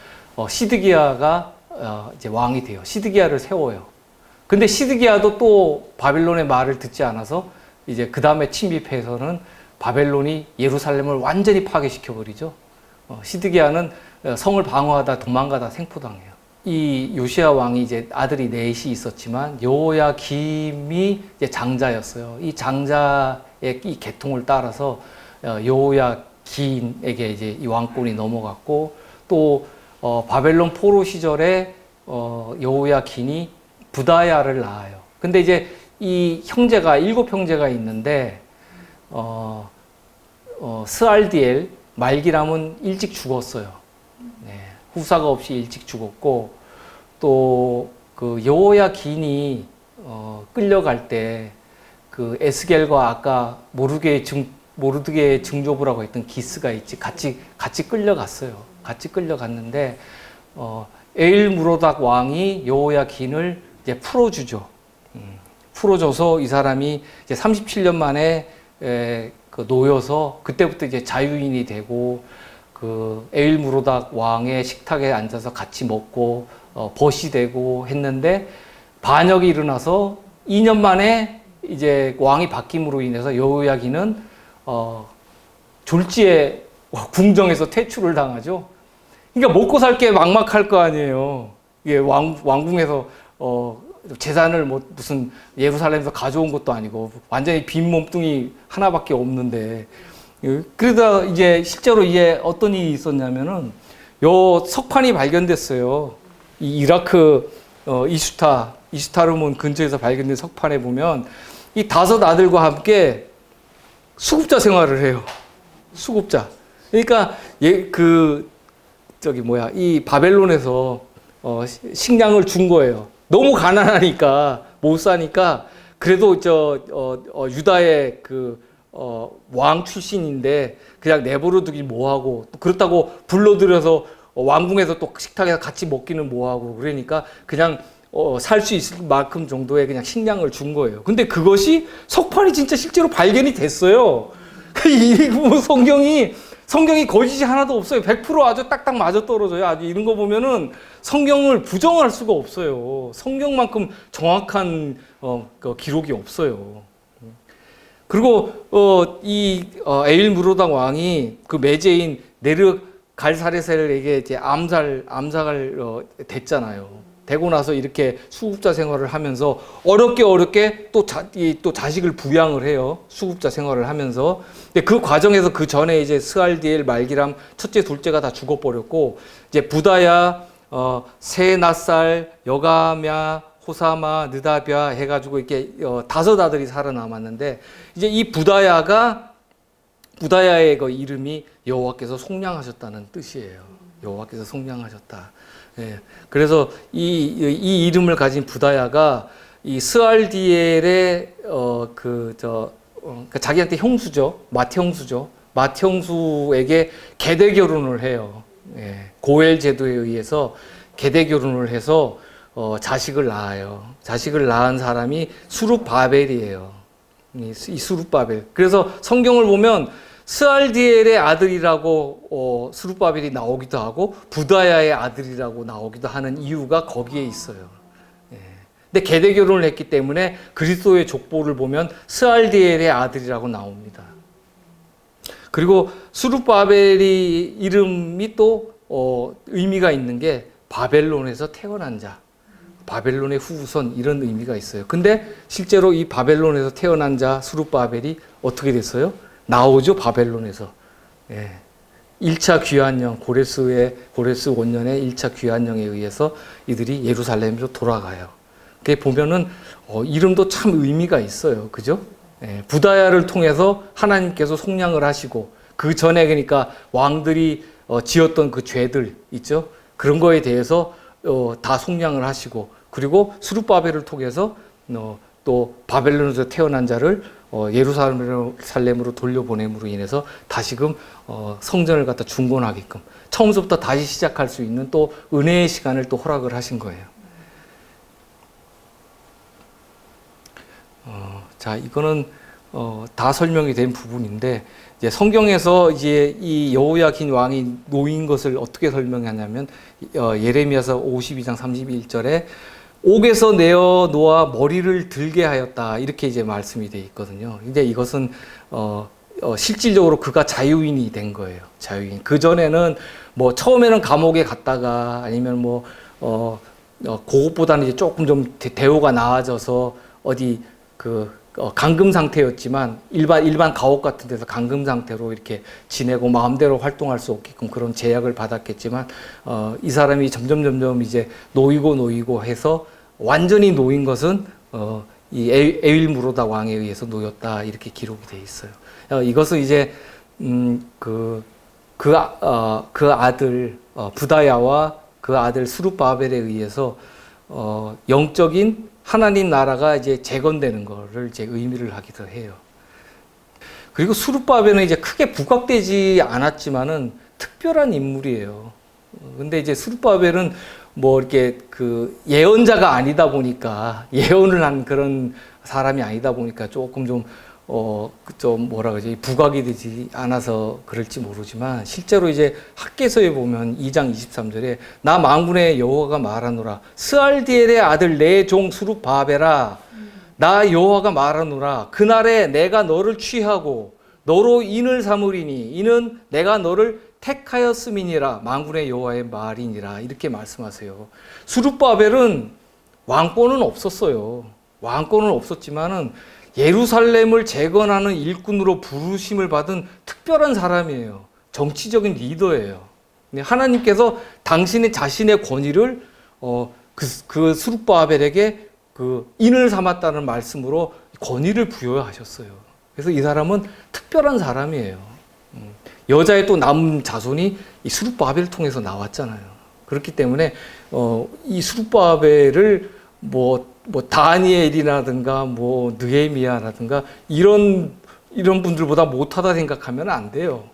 시드기야가 이제 왕이 돼요. 시드기야를 세워요. 근데 시드기야도 또 바벨론의 말을 듣지 않아서 이제 그 다음에 침입해서는 바벨론이 예루살렘을 완전히 파괴시켜 버리죠. 시드기야는 성을 방어하다 도망가다 생포당해요. 이 요시야 왕이 이제 아들이 넷이 있었지만 여호야김이 이제 장자였어요. 이 장자의 이 계통을 따라서 여호야긴에게 이제 이 왕권이 넘어갔고 또 바벨론 포로 시절에 여호야긴이 부다야를 낳아요. 근데 이제 이 형제가 7형제가 있는데 스알디엘 말기람은 일찍 죽었어요. 네, 후사가 없이 일찍 죽었고 또 그 여호야긴이 끌려갈 때 그 에스겔과 아까 모르드게의 증조부라고 했던 기스가 있지 같이 끌려갔어요. 같이 끌려갔는데 에일 무로닥 왕이 여호야긴을 이제 풀어주죠. 풀어줘서 이 사람이 이제 37년 만에 놓여서 그때부터 이제 자유인이 되고 그 에일 무로닥 왕의 식탁에 앉아서 같이 먹고 벗이 되고 했는데 반역이 일어나서 2년 만에 이제 왕이 바뀜으로 인해서 여호야긴은 졸지에 궁정에서 퇴출을 당하죠. 그러니까 먹고 살 게 막막할 거 아니에요. 이게 왕궁에서 재산을 뭐 무슨 예루살렘에서 가져온 것도 아니고 완전히 빈 몸뚱이 하나밖에 없는데 그러다 이제 실제로 이게 어떤 일이 있었냐면은 요 석판이 발견됐어요. 이 이라크 이슈타르몬 근처에서 발견된 석판에 보면 이 5 아들과 함께 수급자 생활을 해요. 수급자. 그러니까 이 바벨론에서 식량을 준 거예요. 너무 가난하니까 못 사니까 그래도 유다의 왕 출신인데 그냥 내버려 두기 뭐하고 그렇다고 불러들여서 왕궁에서 또 식탁에서 같이 먹기는 뭐하고 그러니까 그냥 살 수 있을 만큼 정도의 그냥 식량을 준 거예요. 근데 그것이 석판이 진짜 실제로 발견이 됐어요. 이 성경이 거짓이 하나도 없어요. 100% 아주 딱딱 맞아 떨어져요. 아주 이런 거 보면은 성경을 부정할 수가 없어요. 성경만큼 정확한 기록이 없어요. 그리고 에일 무로당 왕이 그 매제인 네르 갈사레셀에게 이제 암살 됐잖아요. 되고 나서 이렇게 수급자 생활을 하면서 어렵게 또 자식을 부양을 해요. 수급자 생활을 하면서. 근데 그 과정에서 그 전에 이제 스알디엘, 말기람 첫째, 둘째가 다 죽어버렸고 이제 부다야, 세나살, 여가랴, 호사마, 느다비아 해가지고 이렇게 5 아들이 살아남았는데 이제 이 부다야의 그 이름이 여호와께서 속량하셨다는 뜻이에요. 여호와께서 속량하셨다. 예. 그래서 이 이름을 가진 부다야가 이 스알디엘의 자기한테 형수죠. 맏형수죠. 맏형수에게 계대 결혼을 해요. 예. 고엘 제도에 의해서 계대 결혼을 해서 자식을 낳아요. 자식을 낳은 사람이 수룹바벨이에요. 이 수룹바벨. 그래서 성경을 보면 스알디엘의 아들이라고 스룹바벨이 나오기도 하고 부다야의 아들이라고 나오기도 하는 이유가 거기에 있어요. 예. 근데 계대 결혼을 했기 때문에 그리스도의 족보를 보면 스알디엘의 아들이라고 나옵니다. 그리고 스룹바벨이 이름이 또 의미가 있는 게 바벨론에서 태어난 자, 바벨론의 후손 이런 의미가 있어요. 근데 실제로 이 바벨론에서 태어난 자 스룹바벨이 어떻게 됐어요? 나오죠, 바벨론에서. 예. 1차 귀환령, 고레스 5년의 1차 귀환령에 의해서 이들이 예루살렘으로 돌아가요. 그게 보면은, 이름도 참 의미가 있어요. 그죠? 부다야를 통해서 하나님께서 속량을 하시고 그 전에 그러니까 왕들이 지었던 그 죄들 있죠. 그런 거에 대해서 다 속량을 하시고 그리고 스룹바벨을 통해서 또 바벨론에서 태어난 자를 예루살렘으로 돌려보냄으로 인해서 다시금 성전을 갖다 중건하게끔 처음부터 다시 시작할 수 있는 또 은혜의 시간을 또 허락을 하신 거예요. 자, 이거는 다 설명이 된 부분인데 이제 성경에서 이제 이 여호야긴 왕이 노인 것을 어떻게 설명하냐면 예레미야서 52장 31절에 옥에서 내어 놓아 머리를 들게 하였다 이렇게 이제 말씀이 돼 있거든요. 이제 이것은 실질적으로 그가 자유인이 된 거예요. 자유인. 그 전에는 뭐 처음에는 감옥에 갔다가 아니면 뭐 그것보다는 이제 조금 좀 대우가 나아져서 어디 감금 상태였지만 일반 가옥 같은 데서 감금 상태로 이렇게 지내고 마음대로 활동할 수 없게끔 그런 제약을 받았겠지만 이 사람이 점점 이제 놓이고 해서 완전히 놓인 것은 이 에윌무로다 왕에 의해서 놓였다 이렇게 기록이 돼 있어요. 이것은 이제 그 아들 부다야와 그 아들 스룹바벨에 의해서 영적인 하나님 나라가 이제 재건되는 거를 이제 의미를 하기도 해요. 그리고 스룹바벨은 이제 크게 부각되지 않았지만은 특별한 인물이에요. 근데 이제 스룹바벨은 뭐 이렇게 그 예언자가 아니다 보니까 예언을 한 그런 사람이 아니다 보니까 조금 좀 뭐라 그러지 부각이 되지 않아서 그럴지 모르지만 실제로 이제 학개서에 보면 2장 23절에 나 만군의 여호와가 말하노라 스알디엘의 아들 내 종 스룹바벨아 나 여호와가 말하노라 그날에 내가 너를 취하고 너로 인을 삼으리니 이는 내가 너를 택하였음이니라 만군의 여호와의 말이니라 이렇게 말씀하세요. 스룹바벨은 왕권은 없었어요. 왕권은 없었지만은 예루살렘을 재건하는 일꾼으로 부르심을 받은 특별한 사람이에요. 정치적인 리더예요. 하나님께서 당신의 자신의 권위를 그 스룹바벨에게 그 인을 삼았다는 말씀으로 권위를 부여하셨어요. 그래서 이 사람은 특별한 사람이에요. 여자의 또 남 자손이 이 스룹바벨을 통해서 나왔잖아요. 그렇기 때문에 이 스룹바벨을 뭐 다니엘이라든가 뭐 느헤미야라든가 이런 분들보다 못하다 생각하면 안 돼요.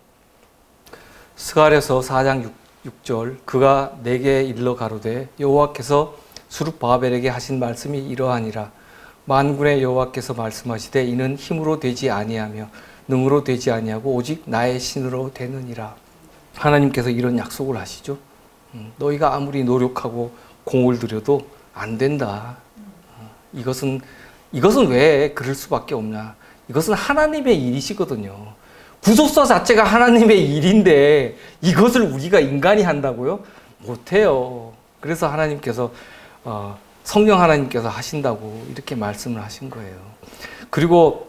스가랴서 4장 6절 그가 내게 일러 가로되 여호와께서 스룹바벨에게 하신 말씀이 이러하니라 만군의 여호와께서 말씀하시되 이는 힘으로 되지 아니하며 능으로 되지 아니하고 오직 나의 신으로 되느니라. 하나님께서 이런 약속을 하시죠. 너희가 아무리 노력하고 공을 들여도 안 된다. 이것은 왜 그럴 수밖에 없냐. 이것은 하나님의 일이시거든요. 구속사 자체가 하나님의 일인데 이것을 우리가 인간이 한다고요? 못해요. 그래서 하나님께서 성령 하나님께서 하신다고 이렇게 말씀을 하신 거예요. 그리고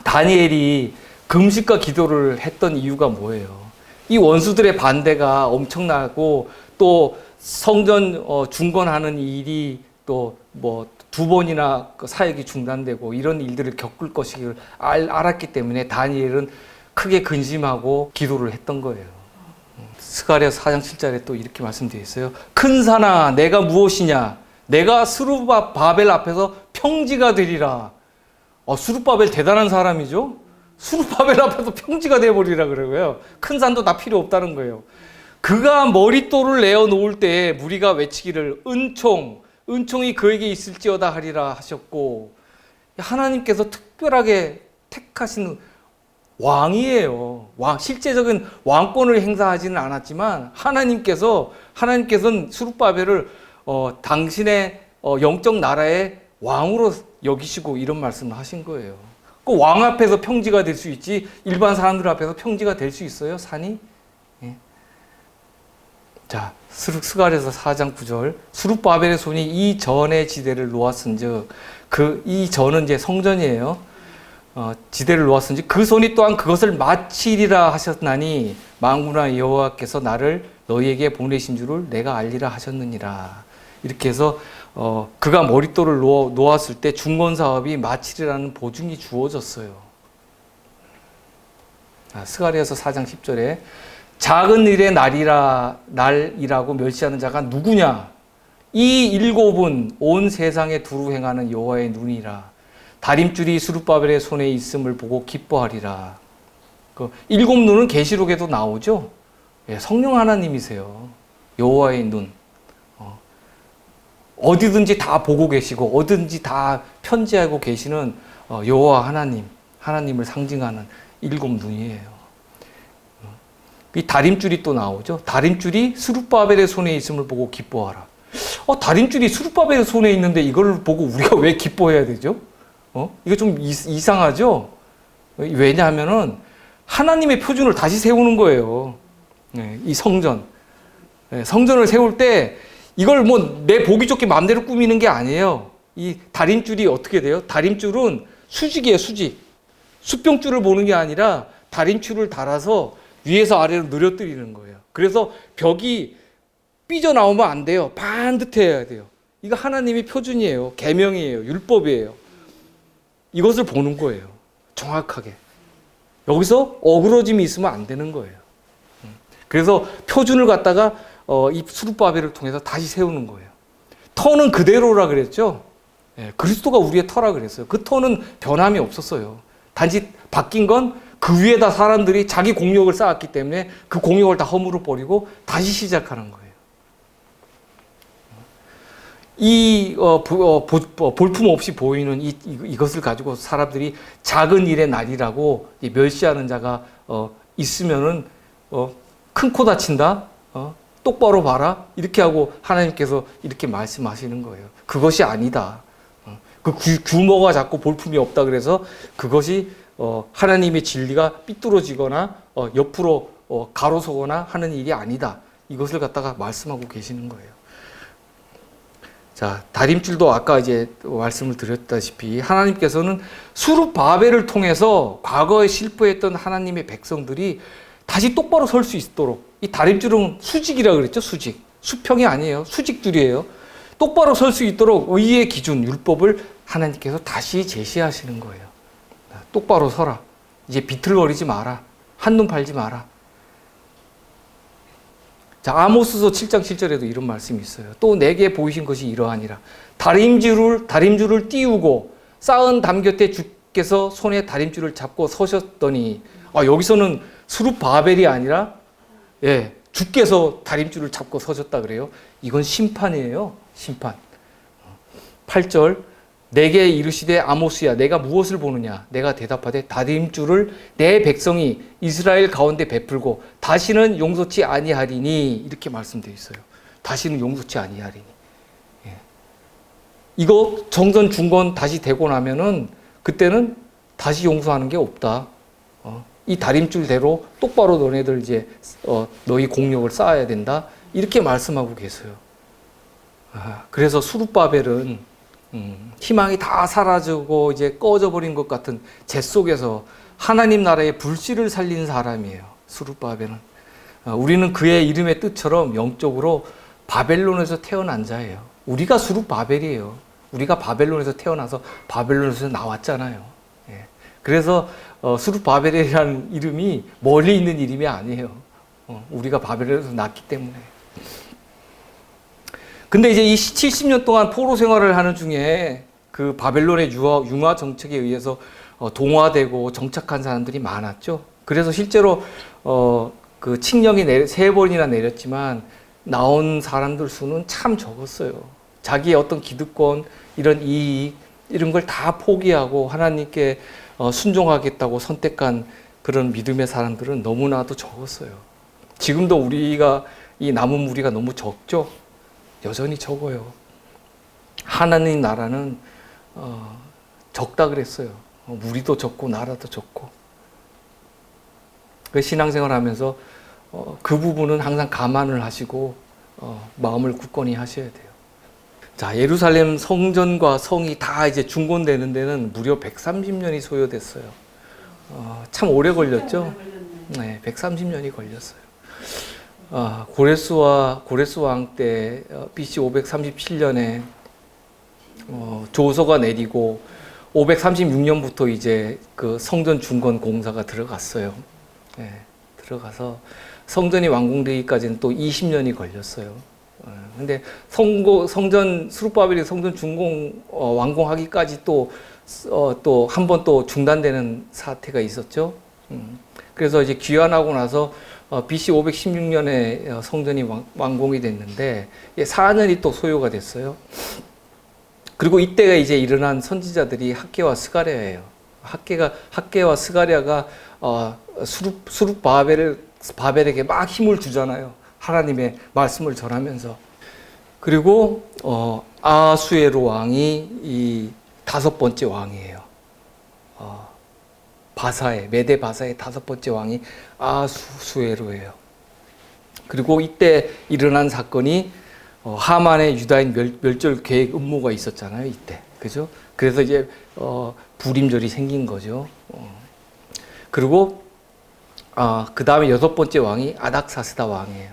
다니엘이 금식과 기도를 했던 이유가 뭐예요? 이 원수들의 반대가 엄청나고 또 성전 중건하는 일이 또 뭐 2번이나 사역이 중단되고 이런 일들을 겪을 것을 알았기 때문에 다니엘은 크게 근심하고 기도를 했던 거예요. 스가랴 4장 7절에 또 이렇게 말씀되어 있어요. 큰 산아 내가 무엇이냐? 내가 스룹바벨 앞에서 평지가 되리라. 스룹바벨 대단한 사람이죠. 스룹바벨 앞에서 평지가 되어버리라 그러고요. 큰 산도 다 필요 없다는 거예요. 그가 머릿돌을 내어 놓을 때 무리가 외치기를 은총이 그에게 있을지어다 하리라 하셨고 하나님께서 특별하게 택하신 왕이에요. 실제적인 왕권을 행사하지는 않았지만 하나님께서는 스룹바벨을 당신의 영적 나라의 왕으로 여기시고 이런 말씀을 하신 거예요. 그 왕 앞에서 평지가 될 수 있지 일반 사람들 앞에서 평지가 될 수 있어요? 산이? 예. 자, 스가랴서 4장 9절 스룹바벨의 손이 이 전의 지대를 놓았은즉 이 전은 이제 성전이에요. 지대를 놓았은지 그 손이 또한 그것을 마치리라 하셨나니 만군의 여호와께서 나를 너희에게 보내신 줄을 내가 알리라 하셨느니라. 이렇게 해서 그가 머릿돌을 놓았을 때 중건 사업이 마치리라는 보증이 주어졌어요. 스가랴서 4장 10절에 작은 일의 날이라고 멸시하는 자가 누구냐? 이 일곱은 온 세상에 두루 행하는 여호와의 눈이라. 다림줄이 스룹바벨의 손에 있음을 보고 기뻐하리라. 그 일곱 눈은 계시록에도 나오죠. 예, 성령 하나님이세요. 여호와의 눈. 어디든지 다 보고 계시고 어디든지 다 편지하고 계시는 여호와 하나님을 상징하는 일곱 눈이에요. 이 다림줄이 또 나오죠. 다림줄이 스룹바벨의 손에 있음을 보고 기뻐하라. 다림줄이 스룹바벨의 손에 있는데 이걸 보고 우리가 왜 기뻐해야 되죠? 이거 좀 이상하죠? 왜냐하면은 하나님의 표준을 다시 세우는 거예요. 네, 이 성전. 네, 성전을 세울 때 이걸 뭐 내 보기 좋게 마음대로 꾸미는 게 아니에요. 이 다림줄이 어떻게 돼요? 다림줄은 수직이에요, 수직. 수평줄을 보는 게 아니라 다림줄을 달아서 위에서 아래로 늘어뜨리는 거예요. 그래서 벽이 삐져나오면 안 돼요. 반듯해야 돼요. 이거 하나님의 표준이에요. 계명이에요. 율법이에요. 이것을 보는 거예요. 정확하게. 여기서 어그러짐이 있으면 안 되는 거예요. 그래서 표준을 갖다가 이 스룹바벨을 통해서 다시 세우는 거예요. 터는 그대로라 그랬죠. 예, 그리스도가 우리의 터라 그랬어요. 그 터는 변함이 없었어요. 단지 바뀐 건 그 위에다 사람들이 자기 공력을 쌓았기 때문에 그 공력을 다 허물어 버리고 다시 시작하는 거예요. 이 볼품 없이 보이는 이것을 가지고 사람들이 작은 일의 날이라고 멸시하는 자가 있으면은 큰 코 다친다. 똑바로 봐라. 이렇게 하고 하나님께서 이렇게 말씀하시는 거예요. 그것이 아니다. 그 규모가 자꾸 볼품이 없다 그래서 그것이 하나님의 진리가 삐뚤어지거나 옆으로 가로서거나 하는 일이 아니다. 이것을 갖다가 말씀하고 계시는 거예요. 자, 다림줄도 아까 이제 말씀을 드렸다시피 하나님께서는 스룹바벨을 통해서 과거에 실패했던 하나님의 백성들이 다시 똑바로 설 수 있도록, 이 다림줄은 수직이라고 그랬죠. 수직. 수평이 아니에요. 수직줄이에요. 똑바로 설 수 있도록 의의 기준, 율법을 하나님께서 다시 제시하시는 거예요. 똑바로 서라. 이제 비틀거리지 마라. 한눈 팔지 마라. 자, 아모스서 7장 7절에도 이런 말씀이 있어요. 또 내게 보이신 것이 이러하니라. 다림줄을 띄우고 쌓은 담 곁에 주께서 손에 다림줄을 잡고 서셨더니, 여기서는 스룹바벨이 아니라, 주께서 다림줄을 잡고 서셨다 그래요. 이건 심판이에요. 심판. 8절. 내게 이르시되 아모스야 내가 무엇을 보느냐? 내가 대답하되 다림줄을 내 백성이 이스라엘 가운데 베풀고 다시는 용서치 아니하리니, 이렇게 말씀되어 있어요. 다시는 용서치 아니하리니. 이거 정전 중건 다시 되고 나면은 그때는 다시 용서하는 게 없다. 이 다림줄대로 똑바로 너네들 이제 너희 공력을 쌓아야 된다. 이렇게 말씀하고 계세요. 그래서 스룹바벨은 희망이 다 사라지고 이제 꺼져버린 것 같은 재 속에서 하나님 나라의 불씨를 살린 사람이에요. 스룹바벨은. 우리는 그의 이름의 뜻처럼 영적으로 바벨론에서 태어난 자예요. 우리가 스룹바벨이에요. 우리가 바벨론에서 태어나서 바벨론에서 나왔잖아요. 그래서 스룹바벨이라는 이름이 멀리 있는 이름이 아니에요. 우리가 바벨론에서 났기 때문에. 근데 이제 이 70년 동안 포로 생활을 하는 중에 그 바벨론의 융화 정책에 의해서 동화되고 정착한 사람들이 많았죠. 그래서 실제로 그 칙령이 3번이나 내렸지만 나온 사람들 수는 참 적었어요. 자기의 어떤 기득권, 이런 이익, 이런 걸 다 포기하고 하나님께 순종하겠다고 선택한 그런 믿음의 사람들은 너무나도 적었어요. 지금도 우리가 이 남은 무리가 너무 적죠. 여전히 적어요. 하나님 나라는 적다 그랬어요. 무리도 적고 나라도 적고. 그 신앙생활 하면서 그 부분은 항상 감안을 하시고 마음을 굳건히 하셔야 돼요. 자, 예루살렘 성전과 성이 다 이제 중건되는 데는 무려 130년이 소요됐어요. 참 오래 걸렸죠? 네, 130년이 걸렸어요. 고레스 왕 때 BC 537년에 조서가 내리고 536년부터 이제 그 성전 중건 공사가 들어갔어요. 예, 들어가서 성전이 완공되기까지는 또 20년이 걸렸어요. 근데 성전 스룹바벨이 성전 준공 완공하기까지 또 한 번 또 중단되는 사태가 있었죠. 그래서 이제 귀환하고 나서 BC 516년에 성전이 완공이 됐는데 4년이 또 소요가 됐어요. 그리고 이때가 이제 일어난 선지자들이 학개와 스가랴예요. 학개와 스가랴가 바벨에게 막 힘을 주잖아요. 하나님의 말씀을 전하면서. 그리고 아하수에로 왕이 이 5번째 왕이에요. 메대 바사의 5번째 왕이 아하수에로예요. 그리고 이때 일어난 사건이 하만의 유다인 멸절 계획 음모가 있었잖아요. 이때, 그죠? 그래서 이제 불임절이 생긴 거죠. 그리고 그 다음에 6번째 왕이 아닥사스다 왕이에요.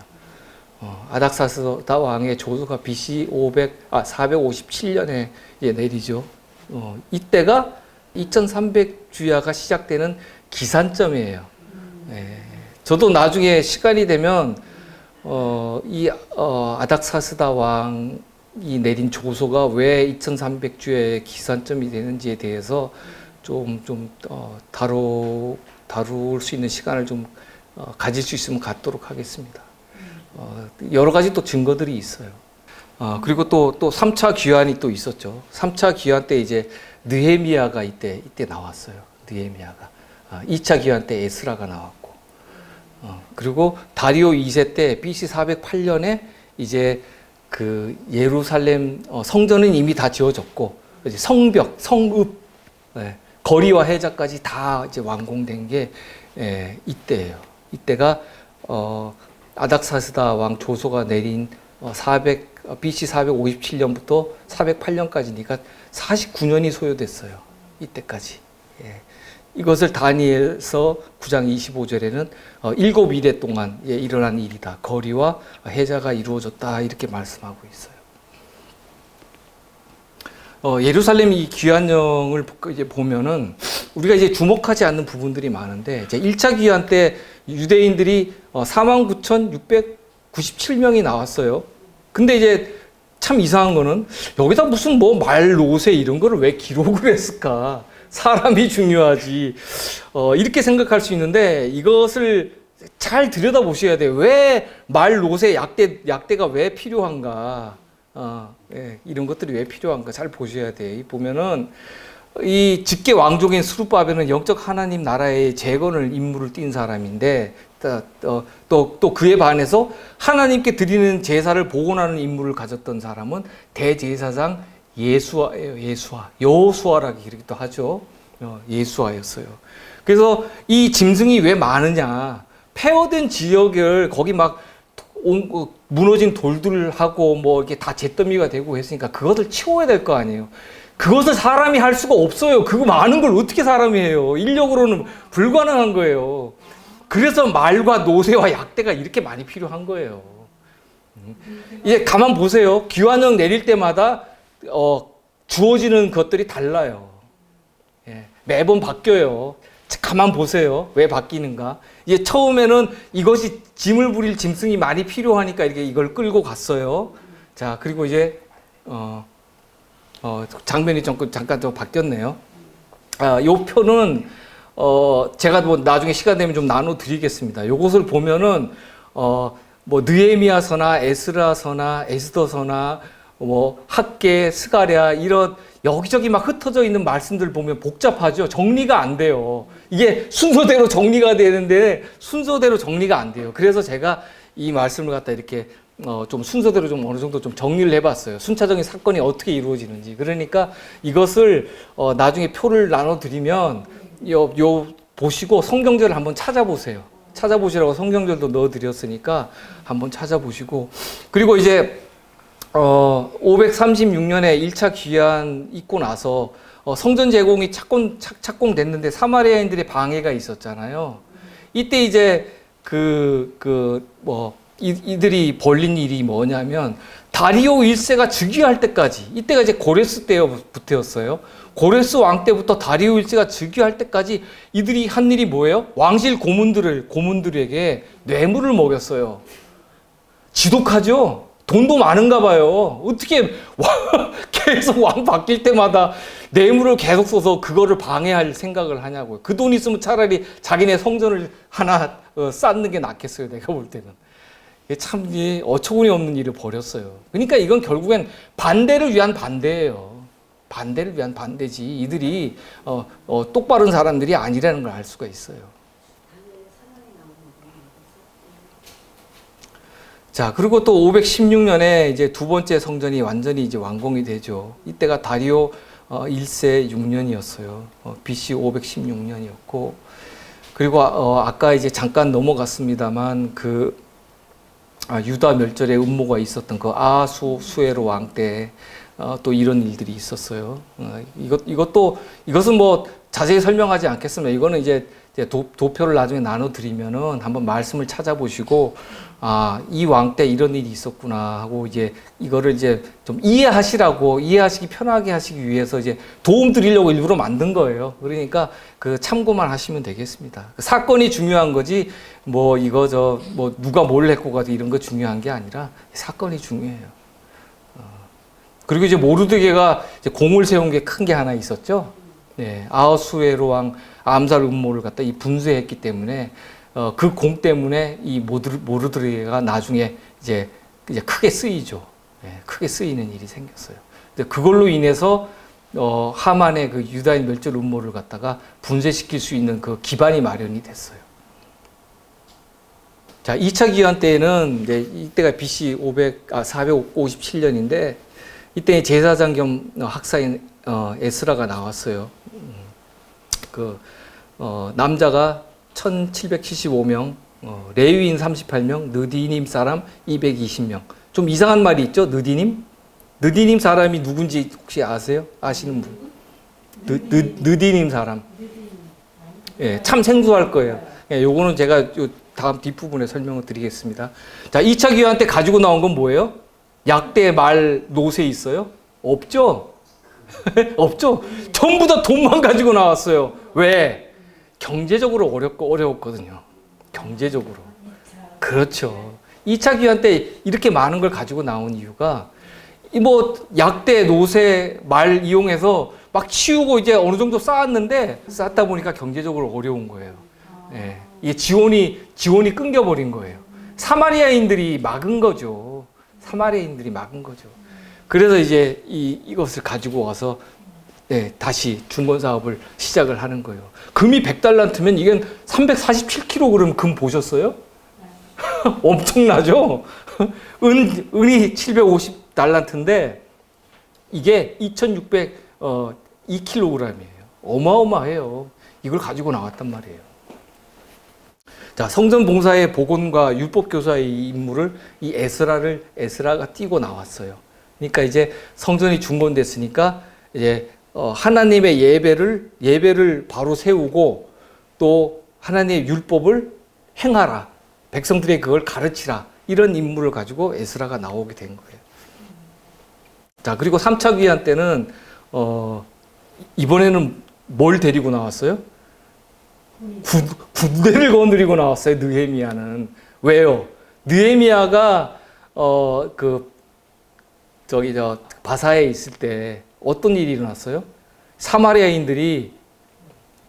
아닥사스다 왕의 조서가 BC 457년에 내리죠. 이때가 2300주야가 시작되는 기산점이에요. 저도 나중에 시간이 되면 아닥사스다 왕이 내린 조서가 왜 2300주야의 기산점이 되는지에 대해서 좀 다룰 수 있는 시간을 좀 가질 수 있으면 갖도록 하겠습니다. 여러 가지 또 증거들이 있어요. 그리고 또 3차 귀환이 또 있었죠. 3차 귀환 때 이제 느헤미야가 이때 나왔어요. 느헤미야가. 2차 귀환 때 에스라가 나왔고. 그리고 다리오 2세 때 BC 408년에 이제 그 예루살렘 성전은 이미 다 지어졌고 이제 성벽, 성읍, 거리와 해자까지 다 이제 완공된 게 이때예요. 이때가 아닥사스다 왕 조소가 내린 BC 457년부터 408년까지니까 49년이 소요됐어요. 이때까지. 이것을 다니엘서 9장 25절에는 7일에 동안 일어난 일이다. 거리와 해자가 이루어졌다. 이렇게 말씀하고 있어요. 예루살렘 이 귀환령을 이제 보면은 우리가 이제 주목하지 않는 부분들이 많은데 이제 1차 귀환 때 유대인들이 49,697명이 나왔어요. 근데 이제 참 이상한 거는 여기다 무슨 뭐 말 노새 이런 거를 왜 기록을 했을까? 사람이 중요하지. 이렇게 생각할 수 있는데 이것을 잘 들여다보셔야 돼요. 왜 말 노새 약대가 왜 필요한가? 이런 것들이 왜 필요한가 잘 보셔야 돼. 보면은 이 직계 왕족인 스룹바벨은 영적 하나님 나라의 재건을 임무를 띈 사람인데 또 그에 반해서 하나님께 드리는 제사를 복원하는 임무를 가졌던 사람은 대제사장 예수아예요. 여호수아라고 이렇게도 하죠. 예수아였어요. 그래서 이 짐승이 왜 많으냐? 폐허된 지역을 거기 막 무너진 돌들하고 뭐 이렇게 다 잿더미가 되고 했으니까 그것을 치워야 될 거 아니에요. 그것을 사람이 할 수가 없어요. 그거 많은 걸 어떻게 사람이 해요? 인력으로는 불가능한 거예요. 그래서 말과 노새와 약대가 이렇게 많이 필요한 거예요. 이제 가만 보세요. 귀환령 내릴 때마다 주어지는 것들이 달라요. 매번 바뀌어요. 가만 보세요. 왜 바뀌는가? 이제 처음에는 이것이 짐을 부릴 짐승이 많이 필요하니까 이렇게 이걸 끌고 갔어요. 자, 그리고 이제 장면이 잠깐 좀 바뀌었네요. 요 표는 제가 뭐 나중에 시간 되면 좀 나눠 드리겠습니다. 요것을 보면은 뭐 느헤미야서나 에스라서나 에스더서나 뭐 학개, 스가랴 이런 여기저기 막 흩어져 있는 말씀들 보면 복잡하죠. 정리가 안 돼요. 이게 순서대로 정리가 되는데 순서대로 정리가 안 돼요. 그래서 제가 이 말씀을 갖다 이렇게 좀 순서대로 좀 어느 정도 좀 정리를 해봤어요. 순차적인 사건이 어떻게 이루어지는지. 그러니까 이것을 나중에 표를 나눠드리면 요 보시고 성경절을 한번 찾아보세요. 찾아보시라고 성경절도 넣어드렸으니까 한번 찾아보시고 그리고 이제 536년에 1차 귀환 있고 나서 성전 제공이 착공됐는데 사마리아인들의 방해가 있었잖아요. 이때 이제 이들이 벌린 일이 뭐냐면 다리오 1세가 즉위할 때까지, 이때가 이제 고레스 때부터였어요. 고레스 왕 때부터 다리오 1세가 즉위할 때까지 이들이 한 일이 뭐예요? 왕실 고문들에게 뇌물을 먹였어요. 지독하죠? 돈도 많은가 봐요. 어떻게 계속 왕 바뀔 때마다 뇌물을 계속 써서 그거를 방해할 생각을 하냐고요. 그 돈 있으면 차라리 자기네 성전을 하나 쌓는 게 낫겠어요. 내가 볼 때는. 참 어처구니 없는 일을 벌였어요. 그러니까 이건 결국엔 반대를 위한 반대예요. 반대를 위한 반대지. 이들이 똑바른 사람들이 아니라는 걸 알 수가 있어요. 자, 그리고 또 516년에 이제 두 번째 성전이 완전히 이제 완공이 되죠. 이때가 다리오 1세 6년이었어요. BC 516년이었고, 그리고 아까 이제 잠깐 넘어갔습니다만 유다 멸절의 음모가 있었던 그 아수수에로 왕 때 또 이런 일들이 있었어요. 이것은 뭐 자세히 설명하지 않겠습니다. 이거는 이제 도표를 나중에 나눠드리면은 한번 말씀을 찾아보시고, 이 왕 때 이런 일이 있었구나 하고 이제 이거를 이제 좀 이해하시기 편하게 하시기 위해서 이제 도움 드리려고 일부러 만든 거예요. 그러니까 참고만 하시면 되겠습니다. 사건이 중요한 거지, 뭐 누가 뭘 했고 가지고 이런 거 중요한 게 아니라 사건이 중요해요. 그리고 이제 모르드게가 이제 공을 세운 게 큰 게 하나 있었죠. 네, 아하수에로 왕 암살 음모를 갖다 분쇄했기 때문에 그 공 때문에 이 모르드게가 나중에 이제 크게 쓰이죠. 네, 크게 쓰이는 일이 생겼어요. 근데 그걸로 인해서 하만의 그 유다인 멸절 음모를 갖다가 분쇄시킬 수 있는 그 기반이 마련이 됐어요. 자, 2차 기환 때는 이때가 BC 457년인데 이때 제사장 겸 학사인 에스라가 나왔어요. 남자가 1775명, 레위인 38명, 느디님 사람 220명. 좀 이상한 말이 있죠? 느디님? 느디님 사람이 누군지 혹시 아세요? 아시는 분? 느디님 사람. 예, 참 생소할 거예요. 예, 요거는 제가 다음 뒷부분에 설명을 드리겠습니다. 자, 2차 기환 때 가지고 나온 건 뭐예요? 약대, 말, 노새 있어요? 없죠? 없죠? 전부 다 돈만 가지고 나왔어요. 왜? 경제적으로 어려웠거든요. 경제적으로. 그렇죠. 2차 기환 때 이렇게 많은 걸 가지고 나온 이유가 약대, 노새, 말 이용해서 막 치우고 이제 어느 정도 쌓다 보니까 경제적으로 어려운 거예요. 예. 이게 지원이 끊겨버린 거예요. 사마리아인들이 막은 거죠. 그래서 이제 이것을 가지고 와서 다시 중건 사업을 시작을 하는 거예요. 금이 100달란트면 이건 347kg 금 보셨어요? 엄청나죠? 은이 750달란트인데 이게 2602kg이에요. 어마어마해요. 이걸 가지고 나왔단 말이에요. 자, 성전 봉사의 복원과 율법 교사의 임무를 이 에스라가 띄고 나왔어요. 그러니까 이제 성전이 중건됐으니까 이제 하나님의 예배를 바로 세우고 또 하나님의 율법을 행하라. 백성들에게 그걸 가르치라. 이런 임무를 가지고 에스라가 나오게 된 거예요. 자, 그리고 3차 귀환 때는 이번에는 뭘 데리고 나왔어요? 군대를 거느리고 나왔어요. 느헤미야는. 왜요? 느헤미야가 바사에 있을 때 어떤 일이 일어났어요? 사마리아인들이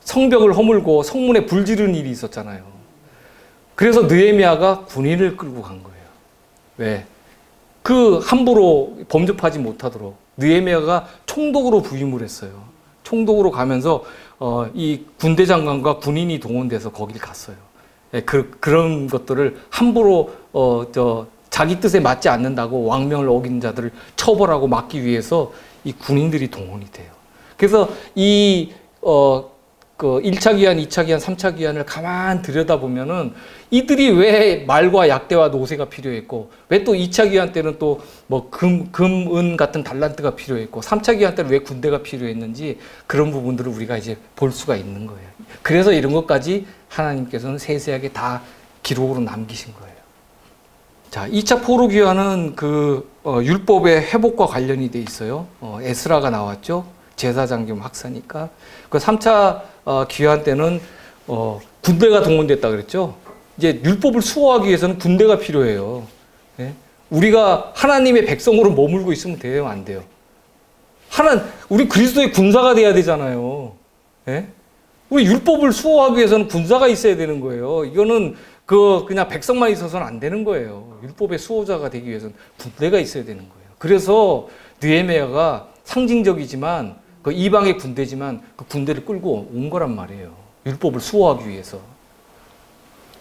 성벽을 허물고 성문에 불 지르는 일이 있었잖아요. 그래서 느헤미야가 군인을 끌고 간 거예요. 왜? 함부로 범접하지 못하도록 느헤미야가 총독으로 부임을 했어요. 총독으로 가면서 이 군대 장관과 군인이 동원돼서 거기를 갔어요. 그런 것들을 함부로 자기 뜻에 맞지 않는다고 왕명을 어긴 자들을 처벌하고 막기 위해서 이 군인들이 동원이 돼요. 그래서 1차 기한, 2차 기한, 3차 기한을 가만 들여다보면은 이들이 왜 말과 약대와 노새가 필요했고, 왜 또 2차 기한 때는 또 은 같은 달란트가 필요했고, 3차 기한 때는 왜 군대가 필요했는지 그런 부분들을 우리가 이제 볼 수가 있는 거예요. 그래서 이런 것까지 하나님께서는 세세하게 다 기록으로 남기신 거예요. 자, 2차 포로 귀환은 율법의 회복과 관련이 돼 있어요. 에스라가 나왔죠. 제사장 겸 학사니까. 그 3차 귀환 때는 군대가 동원됐다 그랬죠. 이제 율법을 수호하기 위해서는 군대가 필요해요. 예? 우리가 하나님의 백성으로 머물고 있으면 돼요, 안 돼요? 우리 그리스도의 군사가 돼야 되잖아요. 예? 우리 율법을 수호하기 위해서는 군사가 있어야 되는 거예요. 이거는 그냥 백성만 있어서는 안 되는 거예요. 율법의 수호자가 되기 위해서는 군대가 있어야 되는 거예요. 그래서 느헤미야가 상징적이지만 그 이방의 군대지만 그 군대를 끌고 온 거란 말이에요. 율법을 수호하기 위해서.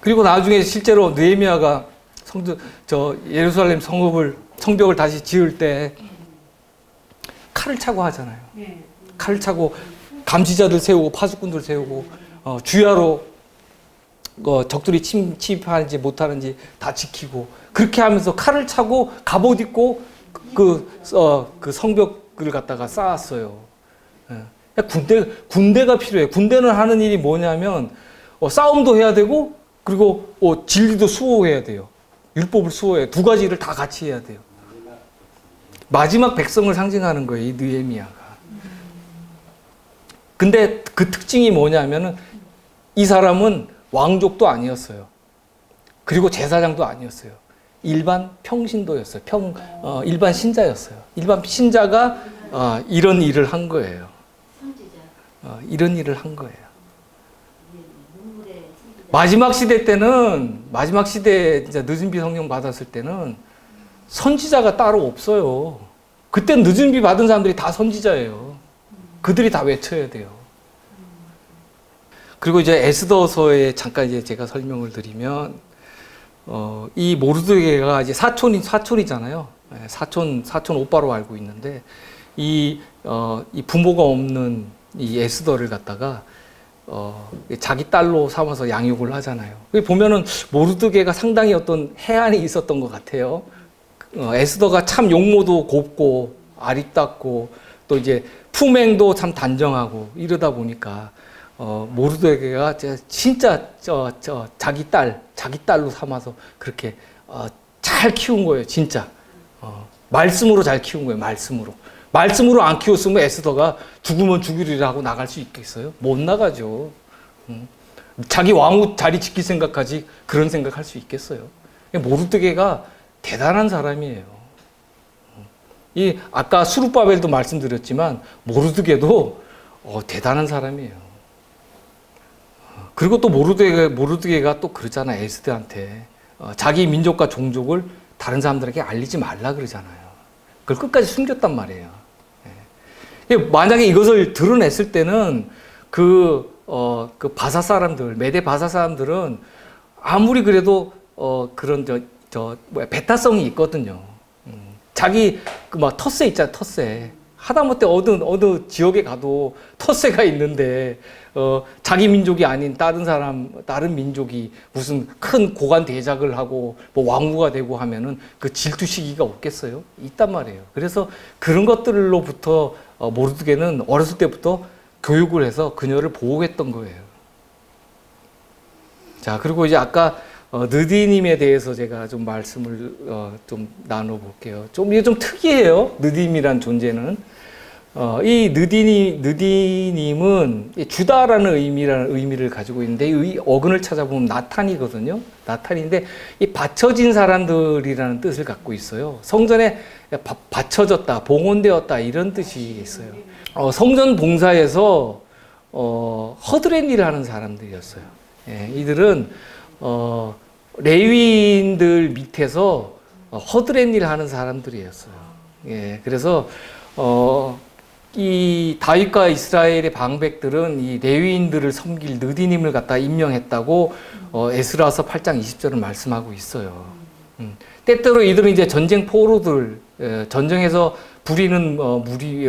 그리고 나중에 실제로 느헤미야가 예루살렘 성벽을 다시 지을 때 칼을 차고 하잖아요. 칼을 차고 감시자들 세우고 파수꾼들 세우고 주야로 적들이 침입하는지 못하는지 다 지키고 그렇게 하면서 칼을 차고 갑옷 입고 그 성벽을 갖다가 쌓았어요. 군대가 필요해. 군대는 하는 일이 뭐냐면 싸움도 해야 되고 그리고 진리도 수호해야 돼요. 율법을 수호해. 두 가지를 다 같이 해야 돼요. 마지막 백성을 상징하는 거예요, 이 느헤미야가. 근데 그 특징이 뭐냐면은 이 사람은 왕족도 아니었어요. 그리고 제사장도 아니었어요. 일반 평신도였어요. 일반 신자였어요. 일반 신자가 이런 일을 한 거예요. 이런 일을 한 거예요. 마지막 시대 이제 늦은 비 성령 받았을 때는 선지자가 따로 없어요. 그땐 늦은 비 받은 사람들이 다 선지자예요. 그들이 다 외쳐야 돼요. 그리고 이제 에스더서에 잠깐 이제 제가 설명을 드리면, 이 모르드게가 이제 사촌이잖아요. 사촌 오빠로 알고 있는데, 이 부모가 없는 이 에스더를 갖다가, 자기 딸로 삼아서 양육을 하잖아요. 보면은 모르드게가 상당히 어떤 해안이 있었던 것 같아요. 에스더가 참 용모도 곱고, 아리따고, 또 이제 품행도 참 단정하고, 이러다 보니까, 모르드게가 진짜 자기 딸로 삼아서 그렇게 잘 키운 거예요, 진짜. 말씀으로 잘 키운 거예요, 말씀으로 안 키웠으면 에스더가 죽으면 죽으리라 하고 나갈 수 있겠어요? 못 나가죠. 자기 왕후 자리 지킬 생각하지 그런 생각할 수 있겠어요? 모르드게가 대단한 사람이에요. 아까 수룹바벨도 말씀드렸지만 모르드게도 대단한 사람이에요. 그리고 또 모르드게가 또 그러잖아, 에스더한테. 자기 민족과 종족을 다른 사람들에게 알리지 말라 그러잖아요. 그걸 끝까지 숨겼단 말이에요. 만약에 이것을 드러냈을 때는 바사 사람들, 메대 바사 사람들은 아무리 그래도 그런 배타성이 있거든요. 자기 텃세 있잖아, 텃세. 하다못해 어느 지역에 가도 텃세가 있는데 자기 민족이 아닌 다른 민족이 무슨 큰 고관 대작을 하고 뭐 왕후가 되고 하면은 그 질투 시기가 없겠어요? 있단 말이에요. 그래서 그런 것들로부터 모르드게는 어렸을 때부터 교육을 해서 그녀를 보호했던 거예요. 자, 그리고 이제 아까 느디님에 대해서 제가 좀 말씀을 좀 나눠볼게요. 이게 좀 특이해요. 느디님이란 존재는. 이 느디님은 주다라는 의미를 가지고 있는데 이 어근을 찾아보면 나탄이거든요. 나탄인데 이 바쳐진 사람들이라는 뜻을 갖고 있어요. 성전에 바쳐졌다, 봉헌되었다 이런 뜻이 있어요. 성전 봉사에서 허드렛 일을 하는 사람들이었어요. 예, 이들은 레위인들 밑에서 허드렛 일을 하는 사람들이었어요. 예, 그래서 이 다윗과 이스라엘의 방백들은 이 레위인들을 섬길 느디님을 갖다 임명했다고 에스라서 8장 20절은 말씀하고 있어요. 때때로 이들은 이제 전쟁 포로들, 전쟁에서 부리는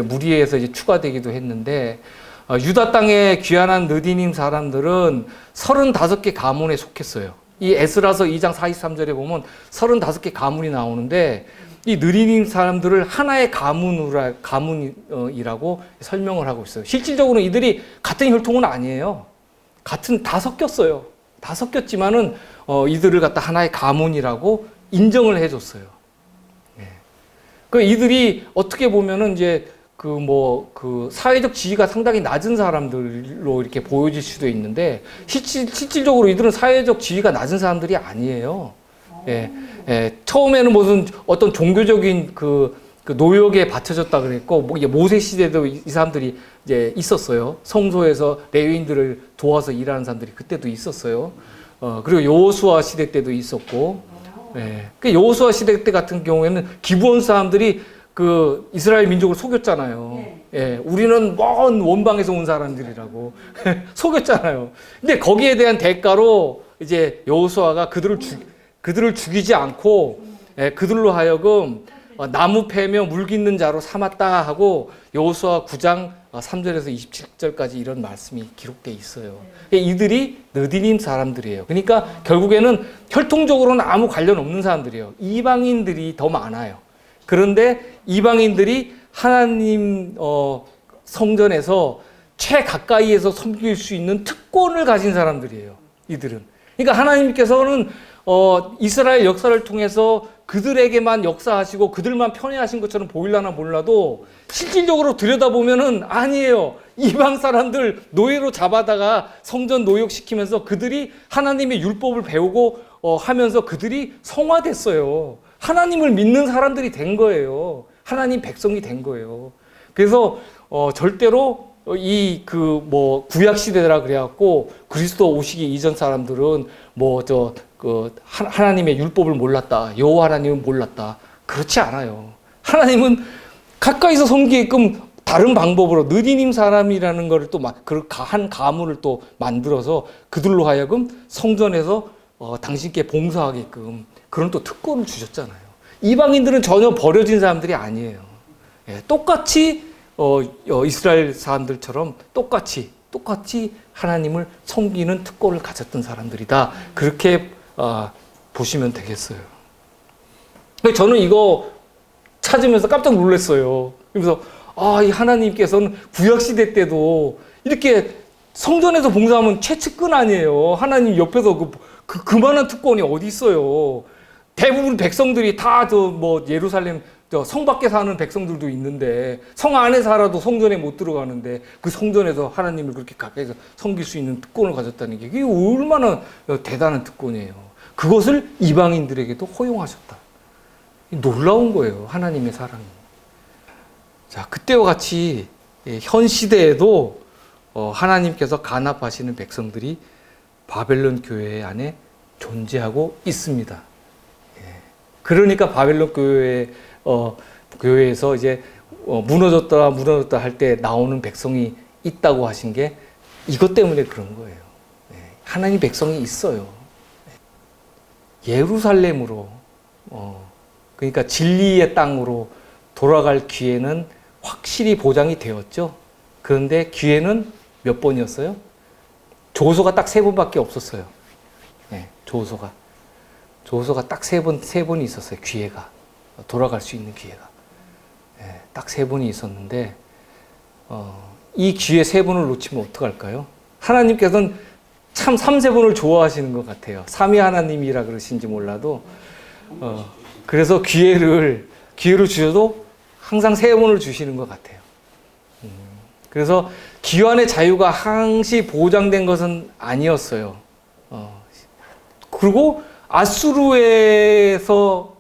무리에서 이제 추가되기도 했는데 유다 땅에 귀환한 느디님 사람들은 35개 가문에 속했어요. 이 에스라서 2장 43절에 보면 35개 가문이 나오는데 이 느디님 사람들을 하나의 가문이라고 설명을 하고 있어요. 실질적으로 이들이 같은 혈통은 아니에요. 다 섞였어요. 다 섞였지만은 이들을 갖다 하나의 가문이라고 인정을 해줬어요. 예. 그 이들이 어떻게 보면은 이제 그 사회적 지위가 상당히 낮은 사람들로 이렇게 보여질 수도 있는데 실질적으로 이들은 사회적 지위가 낮은 사람들이 아니에요. 예, 예, 처음에는 무슨 어떤 종교적인 그 노역에 받쳐졌다 그랬고, 뭐 모세 시대도 이 사람들이 이제 있었어요. 성소에서 레위인들을 도와서 일하는 사람들이 그때도 있었어요. 그리고 여호수아 시대 때도 있었고, 예, 그 여호수아 시대 때 같은 경우에는 기브온 사람들이 그 이스라엘 민족을 속였잖아요. 예, 우리는 먼 원방에서 온 사람들이라고 속였잖아요. 근데 거기에 대한 대가로 이제 여호수아가 그들을 죽이지 않고, 예, 그들로 하여금 나무 패며 물 깃는 자로 삼았다 하고 여호수아 9장 3절에서 27절까지 이런 말씀이 기록되어 있어요. 이들이 느디님 사람들이에요. 그러니까 결국에는 혈통적으로는 아무 관련 없는 사람들이에요. 이방인들이 더 많아요. 그런데 이방인들이 하나님 성전에서 최가까이에서 섬길 수 있는 특권을 가진 사람들이에요. 이들은. 그러니까 하나님께서는 이스라엘 역사를 통해서 그들에게만 역사하시고 그들만 편애하신 것처럼 보이려나 몰라도 실질적으로 들여다보면은 아니에요. 이방 사람들 노예로 잡아다가 성전 노역시키면서 그들이 하나님의 율법을 배우고 하면서 그들이 성화됐어요. 하나님을 믿는 사람들이 된 거예요. 하나님 백성이 된 거예요. 그래서 절대로 구약 시대라 그래갖고 그리스도 오시기 이전 사람들은 하나님의 율법을 몰랐다, 여호와 하나님은 몰랐다, 그렇지 않아요. 하나님은 가까이서 섬기게끔 다른 방법으로 느디님 사람이라는 것을 또 한 가문을 또 만들어서 그들로 하여금 성전에서 당신께 봉사하게끔 그런 또 특권을 주셨잖아요. 이방인들은 전혀 버려진 사람들이 아니에요. 예, 똑같이 이스라엘 사람들처럼 똑같이 하나님을 섬기는 특권을 가졌던 사람들이다. 그렇게 보시면 되겠어요. 저는 이거 찾으면서 깜짝 놀랐어요. 그래서 이 하나님께서는 구약시대 때도 이렇게 성전에서 봉사하면 최측근 아니에요. 하나님 옆에서 그만한 특권이 어디 있어요. 대부분 백성들이 다 예루살렘 성 밖에 사는 백성들도 있는데 성 안에 살아도 성전에 못 들어가는데 그 성전에서 하나님을 그렇게 가까이서 섬길 수 있는 특권을 가졌다는 게 이게 얼마나 대단한 특권이에요. 그것을 이방인들에게도 허용하셨다. 놀라운 거예요. 하나님의 사랑이. 자, 그때와 같이 현 시대에도 하나님께서 간합하시는 백성들이 바벨론 교회 안에 존재하고 있습니다. 그러니까 바벨론 교회에서 이제 무너졌다 할 때 나오는 백성이 있다고 하신 게 이것 때문에 그런 거예요. 하나님 백성이 있어요. 예루살렘으로 그러니까 진리의 땅으로 돌아갈 기회는 확실히 보장이 되었죠. 그런데 기회는 몇 번이었어요? 조소가 딱 3번밖에 없었어요. 조소가 딱 세 번이 있었어요. 기회가. 돌아갈 수 있는 기회가. 딱 3번이 있었는데, 이 기회 3번을 놓치면 어떡할까요? 하나님께서는 참 3세번을 좋아하시는 것 같아요. 삼위 하나님이라 그러신지 몰라도, 그래서 기회를 주셔도 항상 3번을 주시는 것 같아요. 그래서 기환의 자유가 항시 보장된 것은 아니었어요. 그리고 아수르에서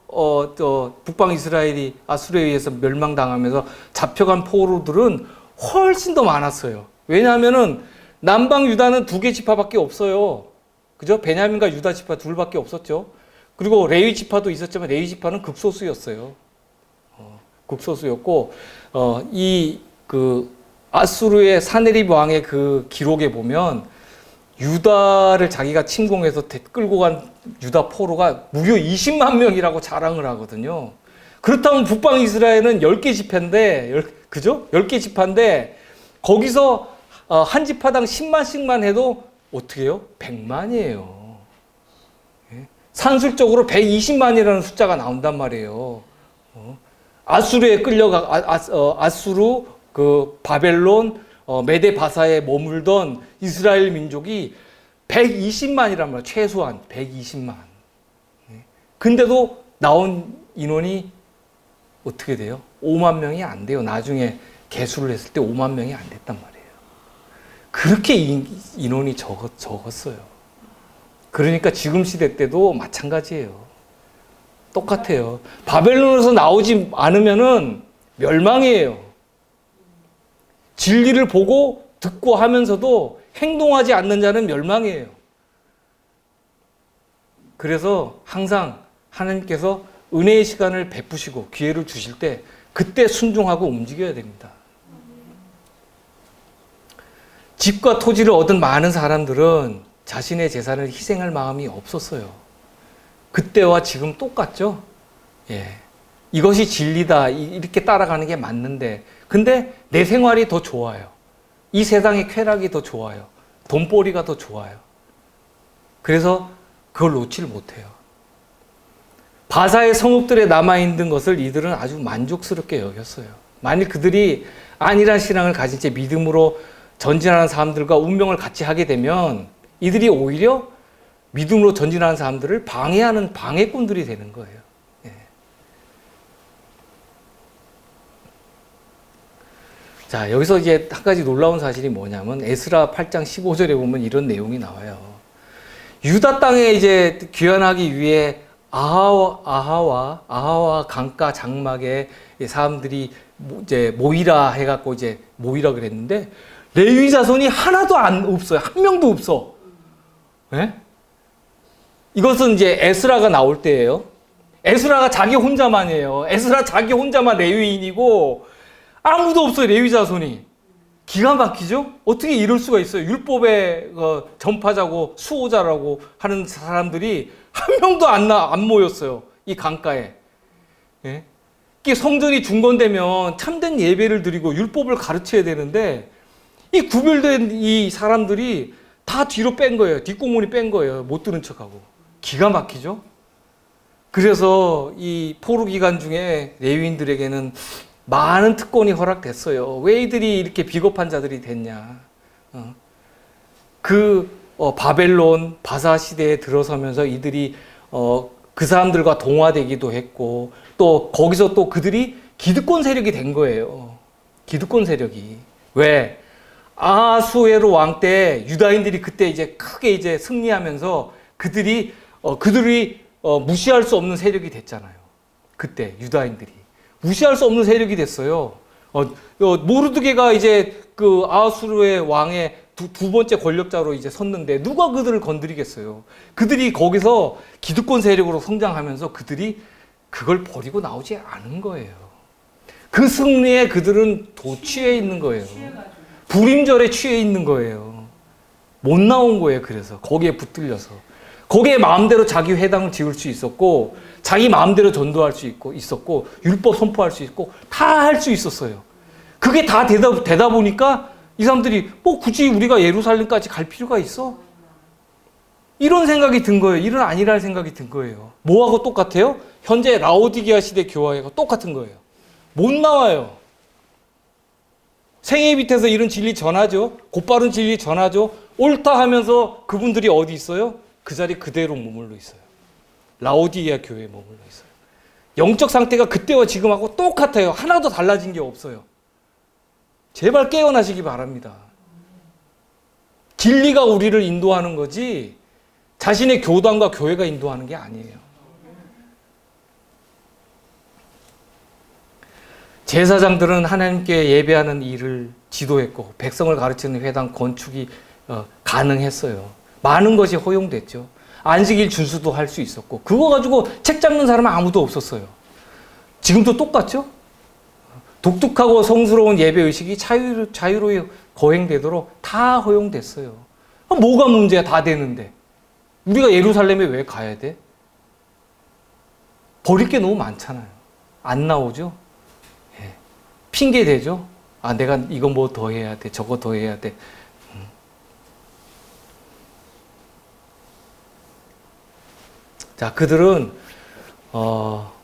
북방 이스라엘이 아수르에 의해서 멸망당하면서 잡혀간 포로들은 훨씬 더 많았어요. 왜냐하면은 남방 유다는 2개 지파밖에 없어요. 그죠? 베냐민과 유다 지파 2밖에 없었죠. 그리고 레위 지파도 있었지만 레위 지파는 극소수였어요. 극소수였고 아수르의 사네립 왕의 그 기록에 보면 유다를 자기가 침공해서 끌고 간 유다 포로가 무려 20만 명이라고 자랑을 하거든요. 그렇다면 북방 이스라엘은 10개 지파인데, 그죠? 10개 지파인데, 거기서 한 지파당 10만씩만 해도 어떻게 해요? 100만이에요. 산술적으로 120만이라는 숫자가 나온단 말이에요. 아수르에 아수르, 바벨론, 메데 바사에 머물던 이스라엘 민족이 120만이란 말이에요. 최소한 120만. 근데도 나온 인원이 어떻게 돼요? 5만 명이 안 돼요. 나중에 개수를 했을 때 5만 명이 안 됐단 말이에요. 그렇게 인원이 적었어요. 그러니까 지금 시대 때도 마찬가지예요. 똑같아요. 바벨론에서 나오지 않으면은 멸망이에요. 진리를 보고 듣고 하면서도 행동하지 않는 자는 멸망이에요. 그래서 항상 하나님께서 은혜의 시간을 베푸시고 기회를 주실 때 그때 순종하고 움직여야 됩니다. 집과 토지를 얻은 많은 사람들은 자신의 재산을 희생할 마음이 없었어요. 그때와 지금 똑같죠? 예. 이것이 진리다. 이렇게 따라가는 게 맞는데, 근데 내 생활이 더 좋아요. 이 세상의 쾌락이 더 좋아요. 돈벌이가 더 좋아요. 그래서 그걸 놓지를 못해요. 바사의 성읍들에 남아있는 것을 이들은 아주 만족스럽게 여겼어요. 만일 그들이 안일한 신앙을 가진 채 믿음으로 전진하는 사람들과 운명을 같이 하게 되면 이들이 오히려 믿음으로 전진하는 사람들을 방해하는 방해꾼들이 되는 거예요. 예. 자, 여기서 이제 한 가지 놀라운 사실이 뭐냐면 에스라 8장 15절에 보면 이런 내용이 나와요. 유다 땅에 이제 귀환하기 위해 아하와 강가 장막에 사람들이 이제 모이라 해갖고 이제 모이라 그랬는데 레위 자손이 하나도 없어요. 한 명도 없어. 예? 이것은 이제 에스라가 나올 때예요. 에스라가 자기 혼자만이에요. 에스라 자기 혼자만 레위인이고 아무도 없어요. 레위 자손이. 기가 막히죠? 어떻게 이럴 수가 있어요? 율법의 전파자고 수호자라고 하는 사람들이 한 명도 안 모였어요. 이 강가에. 예? 성전이 중건되면 참된 예배를 드리고 율법을 가르쳐야 되는데 이 구별된 이 사람들이 다 뒤로 뺀 거예요. 뒷공문이 뺀 거예요. 못 들은 척하고. 기가 막히죠? 그래서 이 포로 기간 중에 레위인들에게는 많은 특권이 허락됐어요. 왜 이들이 이렇게 비겁한 자들이 됐냐. 바벨론 바사 시대에 들어서면서 이들이 그 사람들과 동화되기도 했고 또 거기서 또 그들이 기득권 세력이 된 거예요. 기득권 세력이. 왜? 아하수에로 왕 때 유다인들이 그때 이제 크게 이제 승리하면서 그들이 무시할 수 없는 세력이 됐잖아요. 그때 유다인들이 무시할 수 없는 세력이 됐어요. 모르드게가 이제 그 아하수르의 왕의 두 번째 권력자로 이제 섰는데 누가 그들을 건드리겠어요? 그들이 거기서 기득권 세력으로 성장하면서 그들이 그걸 버리고 나오지 않은 거예요. 그 승리에 그들은 도취해 있는 거예요. 불임절에 취해 있는 거예요. 못 나온 거예요. 그래서 거기에 붙들려서 거기에 마음대로 자기 회당을 지을 수 있었고 자기 마음대로 전도할 수 있었고 율법 선포할 수 있고 다 할 수 있었어요. 그게 다 되다 보니까 이 사람들이 굳이 우리가 예루살렘까지 갈 필요가 있어? 이런 생각이 든 거예요. 이런 아니랄 생각이 든 거예요. 뭐하고 똑같아요? 현재 라오디게아 시대 교회가 똑같은 거예요. 못 나와요. 생애 밑에서 이런 진리 전하죠. 곧바른 진리 전하죠. 옳다 하면서 그분들이 어디 있어요? 그 자리 그대로 머물러 있어요. 라오디게아 교회에 머물러 있어요. 영적 상태가 그때와 지금하고 똑같아요. 하나도 달라진 게 없어요. 제발 깨어나시기 바랍니다. 진리가 우리를 인도하는 거지 자신의 교단과 교회가 인도하는 게 아니에요. 제사장들은 하나님께 예배하는 일을 지도했고 백성을 가르치는 회당 건축이 가능했어요. 많은 것이 허용됐죠. 안식일 준수도 할 수 있었고 그거 가지고 책 잡는 사람은 아무도 없었어요. 지금도 똑같죠? 독특하고 성스러운 예배의식이 자유로이 거행되도록 다 허용됐어요. 뭐가 문제야? 다 되는데. 우리가 예루살렘에 왜 가야 돼? 버릴 게 너무 많잖아요. 안 나오죠? 예. 핑계 대죠? 내가 이거 뭐 더 해야 돼. 저거 더 해야 돼. 자, 그들은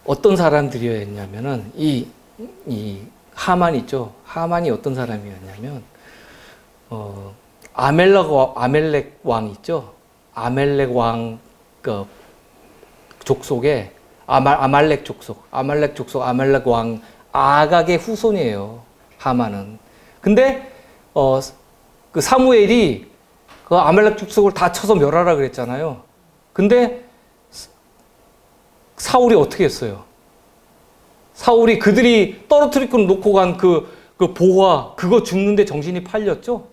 어떤 사람들이었냐면은 이 하만 있죠. 하만이 어떤 사람이었냐면 아멜렉 왕 있죠. 아멜렉 왕 족속에 아말렉 족속, 아말렉 왕 아각의 후손이에요. 하만은. 근데 그 사무엘이 그 아말렉 족속을 다 쳐서 멸하라 그랬잖아요. 근데 사울이 어떻게 했어요? 사울이 그들이 떨어뜨리고 놓고 간 그 보화, 그거 죽는데 정신이 팔렸죠?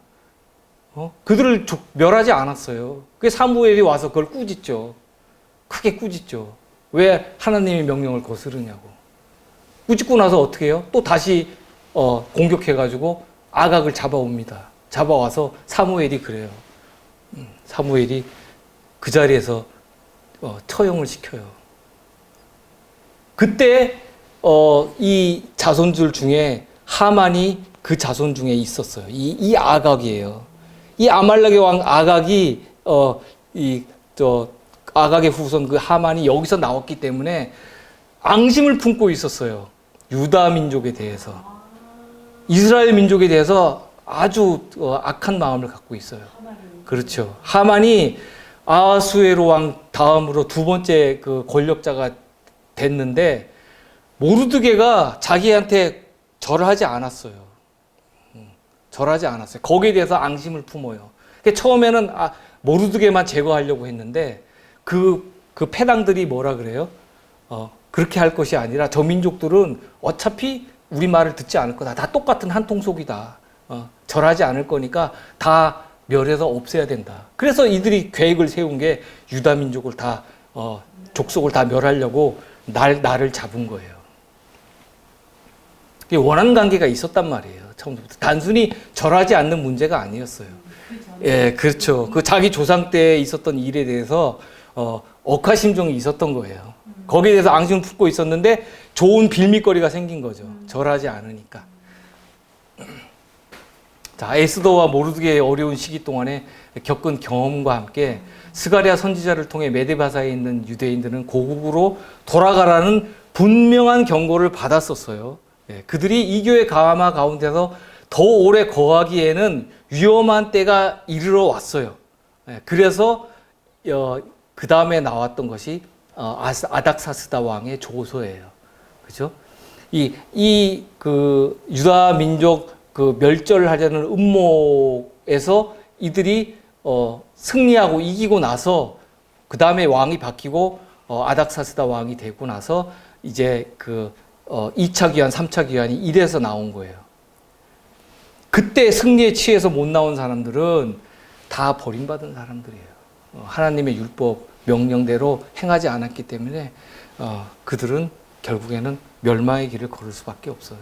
그들을 멸하지 않았어요. 그 사무엘이 와서 그걸 꾸짖죠. 크게 꾸짖죠. 왜 하나님의 명령을 거스르냐고. 꾸짖고 나서 어떻게 해요? 또 다시 공격해가지고 아각을 잡아옵니다. 잡아와서 사무엘이 그래요. 사무엘이 그 자리에서 처형을 시켜요. 그때 이 자손들 중에 하만이 그 자손 중에 있었어요. 이 아각이에요. 이 아말렉의 왕 아각이 아각의 후손 그 하만이 여기서 나왔기 때문에 앙심을 품고 있었어요. 유다 민족에 대해서, 이스라엘 민족에 대해서 아주 악한 마음을 갖고 있어요. 그렇죠. 하만이 아하수에로 왕 다음으로 두 번째 그 권력자가 됐는데 모르드게가 자기한테 절하지 않았어요. 절하지 않았어요. 거기에 대해서 앙심을 품어요. 처음에는 모르드게만 제거하려고 했는데 그 패당들이 뭐라 그래요? 그렇게 할 것이 아니라 저 민족들은 어차피 우리 말을 듣지 않을 거다. 다 똑같은 한 통속이다. 절하지 않을 거니까 다 멸해서 없애야 된다. 그래서 이들이 계획을 세운 게 유다 민족을 다 족속을 다 멸하려고 나를 잡은 거예요. 원한 관계가 있었단 말이에요. 처음부터 단순히 절하지 않는 문제가 아니었어요. 예, 그렇죠. 그 자기 조상 때 있었던 일에 대해서 억하심정이 있었던 거예요. 거기에 대해서 앙심을 품고 있었는데 좋은 빌미거리가 생긴 거죠. 절하지 않으니까. 자, 에스더와 모르드게의 어려운 시기 동안에 겪은 경험과 함께 스가랴 선지자를 통해 메데바사에 있는 유대인들은 고국으로 돌아가라는 분명한 경고를 받았었어요. 그들이 이교의 가마 가운데서 더 오래 거하기에는 위험한 때가 이르러 왔어요. 그래서 그 다음에 나왔던 것이 아닥사스다 왕의 조서예요. 그죠? 그 유다 민족 그 멸절하려는 음모에서 이들이 승리하고 이기고 나서 그 다음에 왕이 바뀌고 아닥사스다 왕이 되고 나서 이제 그 2차 귀환, 3차 귀환이 이래서 나온 거예요. 그때 승리에 취해서 못 나온 사람들은 다 버림받은 사람들이에요. 하나님의 율법 명령대로 행하지 않았기 때문에 그들은 결국에는 멸망의 길을 걸을 수밖에 없어요.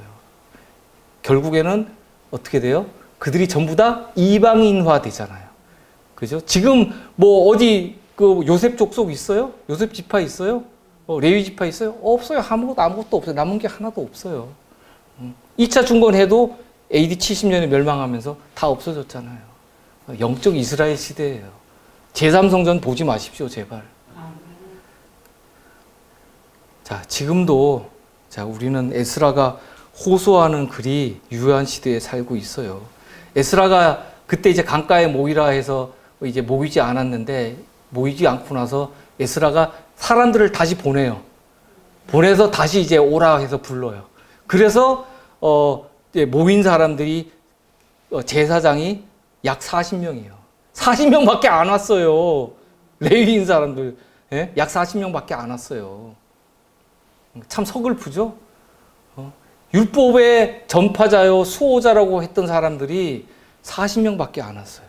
결국에는 어떻게 돼요? 그들이 전부 다 이방인화 되잖아요. 그죠? 지금 뭐 어디 그 요셉 족속 있어요? 요셉 지파 있어요? 레위 지파 있어요? 없어요. 아무것도 없어요. 남은 게 하나도 없어요. 2차 중건해도 AD 70년에 멸망하면서 다 없어졌잖아요. 영적 이스라엘 시대예요. 제3성전 보지 마십시오, 제발. 자, 지금도 우리는 에스라가 호소하는 글이 유효한 시대에 살고 있어요. 에스라가 그때 이제 강가에 모이라 해서 이제 모이지 않았는데 모이지 않고 나서 에스라가 사람들을 다시 보내요. 보내서 다시 이제 오라 해서 불러요. 그래서 이제 모인 사람들이 제사장이 약 40명이에요. 40명밖에 안 왔어요. 레위인 사람들 약 40명밖에 안 왔어요. 참 서글프죠? 율법의 전파자요 수호자라고 했던 사람들이 40명밖에 안 왔어요.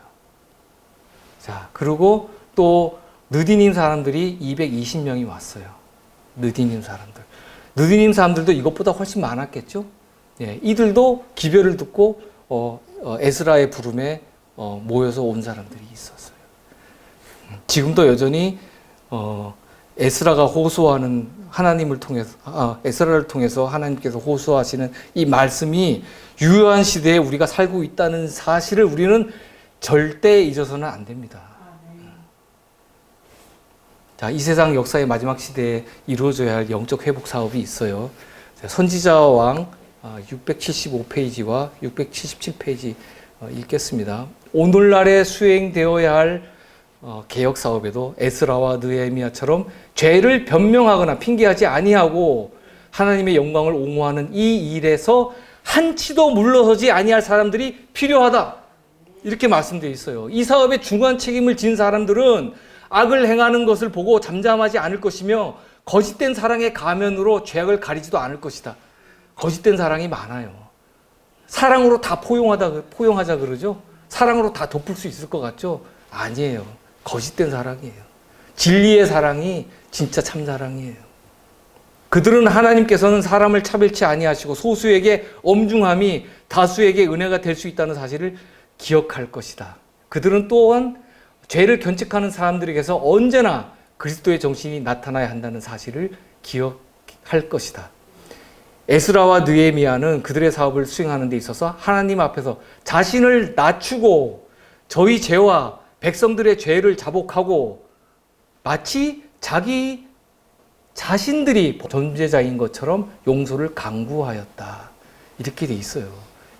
자, 그리고 또 느디님 사람들이 220명이 왔어요. 느디님 사람들. 느디님 사람들도 이것보다 훨씬 많았겠죠? 예, 이들도 기별을 듣고 에스라의 부름에 모여서 온 사람들이 있었어요. 지금도 여전히 에스라가 호소하는 하나님을 통해서 에스라를 통해서 하나님께서 호소하시는 이 말씀이 유효한 시대에 우리가 살고 있다는 사실을 우리는 절대 잊어서는 안 됩니다. 자, 이 세상 역사의 마지막 시대에 이루어져야 할 영적 회복 사업이 있어요. 선지자 왕 675페이지와 677페이지 읽겠습니다. 오늘날에 수행되어야 할 개혁 사업에도 에스라와 느헤미야처럼 죄를 변명하거나 핑계하지 아니하고 하나님의 영광을 옹호하는 이 일에서 한치도 물러서지 아니할 사람들이 필요하다. 이렇게 말씀되어 있어요. 이 사업에 중요한 책임을 진 사람들은 악을 행하는 것을 보고 잠잠하지 않을 것이며 거짓된 사랑의 가면으로 죄악을 가리지도 않을 것이다. 거짓된 사랑이 많아요. 사랑으로 다 포용하자 그러죠? 사랑으로 다 덮을 수 있을 것 같죠? 아니에요. 거짓된 사랑이에요. 진리의 사랑이 진짜 참사랑이에요. 그들은 하나님께서는 사람을 차별치 아니하시고 소수에게 엄중함이 다수에게 은혜가 될 수 있다는 사실을 기억할 것이다. 그들은 또한 죄를 견책하는 사람들에게서 언제나 그리스도의 정신이 나타나야 한다는 사실을 기억할 것이다. 에스라와 느헤미야는 그들의 사업을 수행하는 데 있어서 하나님 앞에서 자신을 낮추고 저희 죄와 백성들의 죄를 자복하고 마치 자기 자신들이 존재자인 것처럼 용서를 강구하였다. 이렇게 돼 있어요.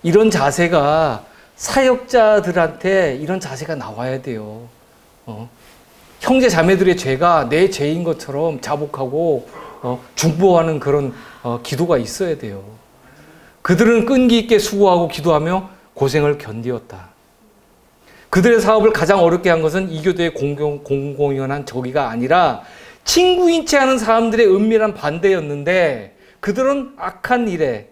이런 자세가 사역자들한테 이런 자세가 나와야 돼요. 형제 자매들의 죄가 내 죄인 것처럼 자복하고 중보하는 그런 기도가 있어야 돼요. 그들은 끈기 있게 수고하고 기도하며 고생을 견디었다. 그들의 사업을 가장 어렵게 한 것은 이교도의 공공연한 적의가 아니라 친구인 채 하는 사람들의 은밀한 반대였는데 그들은 악한 일에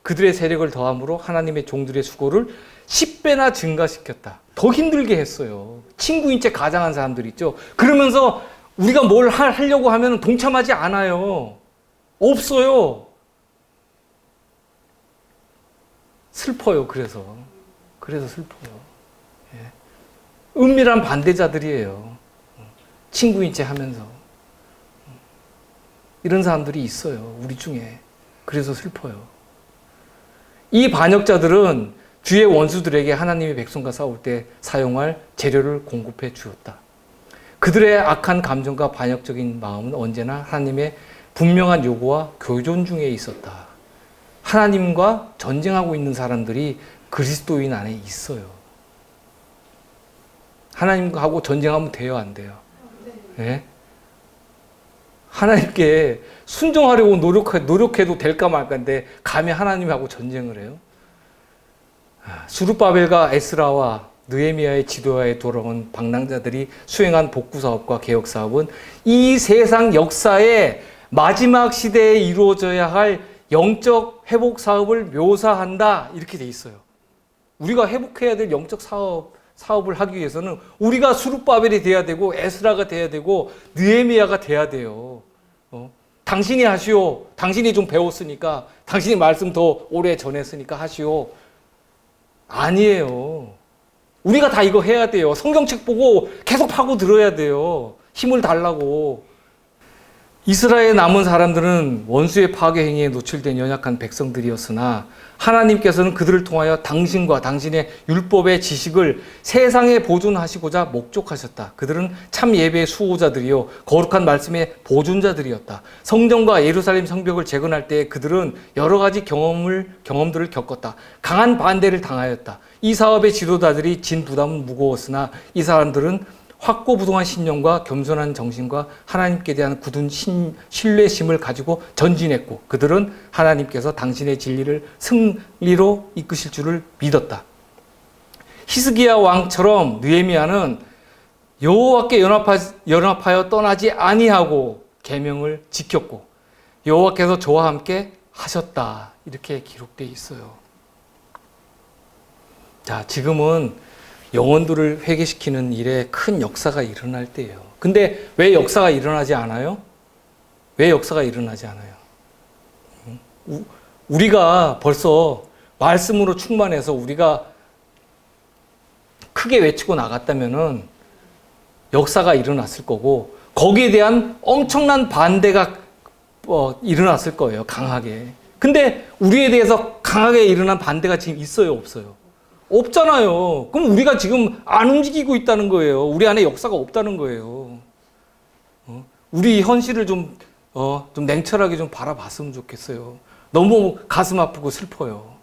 그들의 세력을 더함으로 하나님의 종들의 수고를 10배나 증가시켰다. 더 힘들게 했어요. 친구인 채 가장한 사람들 있죠. 그러면서 우리가 뭘 하려고 하면 동참하지 않아요. 없어요. 슬퍼요. 그래서 슬퍼요. 예. 은밀한 반대자들이에요. 친구인 채 하면서. 이런 사람들이 있어요. 우리 중에. 그래서 슬퍼요. 이 반역자들은 주의 원수들에게 하나님의 백성과 싸울 때 사용할 재료를 공급해 주었다. 그들의 악한 감정과 반역적인 마음은 언제나 하나님의 분명한 요구와 교전 중에 있었다. 하나님과 전쟁하고 있는 사람들이 그리스도인 안에 있어요. 하나님하고 전쟁하면 돼요, 안 돼요? 네? 하나님께 순종하려고 노력해도 될까 말까인데 감히 하나님하고 전쟁을 해요? 수르바벨과 에스라와 느헤미야의 지도하에 돌아온 방랑자들이 수행한 복구사업과 개혁사업은 이 세상 역사의 마지막 시대에 이루어져야 할 영적 회복사업을 묘사한다. 이렇게 돼 있어요. 우리가 회복해야 될 영적 사업을 하기 위해서는 우리가 수르바벨이 돼야 되고 에스라가 돼야 되고 느헤미야가 돼야 돼요. 당신이 하시오. 당신이 좀 배웠으니까 당신이 말씀 더 오래 전했으니까 하시오. 아니에요. 우리가 다 이거 해야 돼요. 성경책 보고 계속 파고 들어야 돼요. 힘을 달라고. 이스라엘 남은 사람들은 원수의 파괴 행위에 노출된 연약한 백성들이었으나 하나님께서는 그들을 통하여 당신과 당신의 율법의 지식을 세상에 보존하시고자 목적하셨다. 그들은 참 예배의 수호자들이요 거룩한 말씀의 보존자들이었다. 성전과 예루살렘 성벽을 재건할 때 그들은 여러 가지 경험들을 겪었다. 강한 반대를 당하였다. 이 사업의 지도자들이 진 부담은 무거웠으나 이 사람들은 확고부동한 신념과 겸손한 정신과 하나님께 대한 굳은 신뢰심을 가지고 전진했고 그들은 하나님께서 당신의 진리를 승리로 이끄실 줄을 믿었다. 히스기야 왕처럼 느헤미야는 여호와께 연합하여 떠나지 아니하고 계명을 지켰고 여호와께서 저와 함께 하셨다. 이렇게 기록되어 있어요. 자, 지금은 영혼들을 회개시키는 일에 큰 역사가 일어날 때예요. 근데 왜 역사가 일어나지 않아요? 왜 역사가 일어나지 않아요? 우리가 벌써 말씀으로 충만해서 우리가 크게 외치고 나갔다면은 역사가 일어났을 거고 거기에 대한 엄청난 반대가 일어났을 거예요. 강하게. 근데 우리에 대해서 강하게 일어난 반대가 지금 있어요? 없어요? 없잖아요. 그럼 우리가 지금 안 움직이고 있다는 거예요. 우리 안에 역사가 없다는 거예요. 우리 현실을 좀 냉철하게 좀 바라봤으면 좋겠어요. 너무 가슴 아프고 슬퍼요.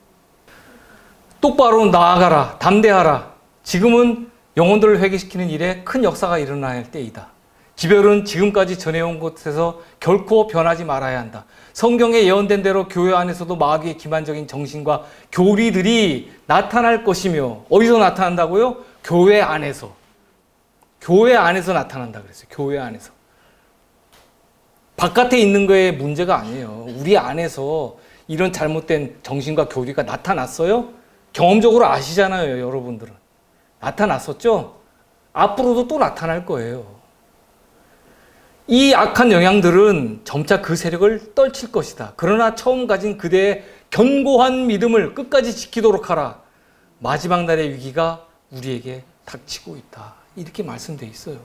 똑바로 나아가라. 담대하라. 지금은 영혼들을 회개시키는 일에 큰 역사가 일어나야 할 때이다. 기별은 지금까지 전해온 것에서 결코 변하지 말아야 한다. 성경에 예언된 대로 교회 안에서도 마귀의 기만적인 정신과 교리들이 나타날 것이며, 어디서 나타난다고요? 교회 안에서. 교회 안에서 나타난다 그랬어요. 교회 안에서. 바깥에 있는 거에 문제가 아니에요. 우리 안에서 이런 잘못된 정신과 교리가 나타났어요? 경험적으로 아시잖아요, 여러분들은. 나타났었죠? 앞으로도 또 나타날 거예요. 이 악한 영향들은 점차 그 세력을 떨칠 것이다. 그러나 처음 가진 그대의 견고한 믿음을 끝까지 지키도록 하라. 마지막 날의 위기가 우리에게 닥치고 있다. 이렇게 말씀되어 있어요.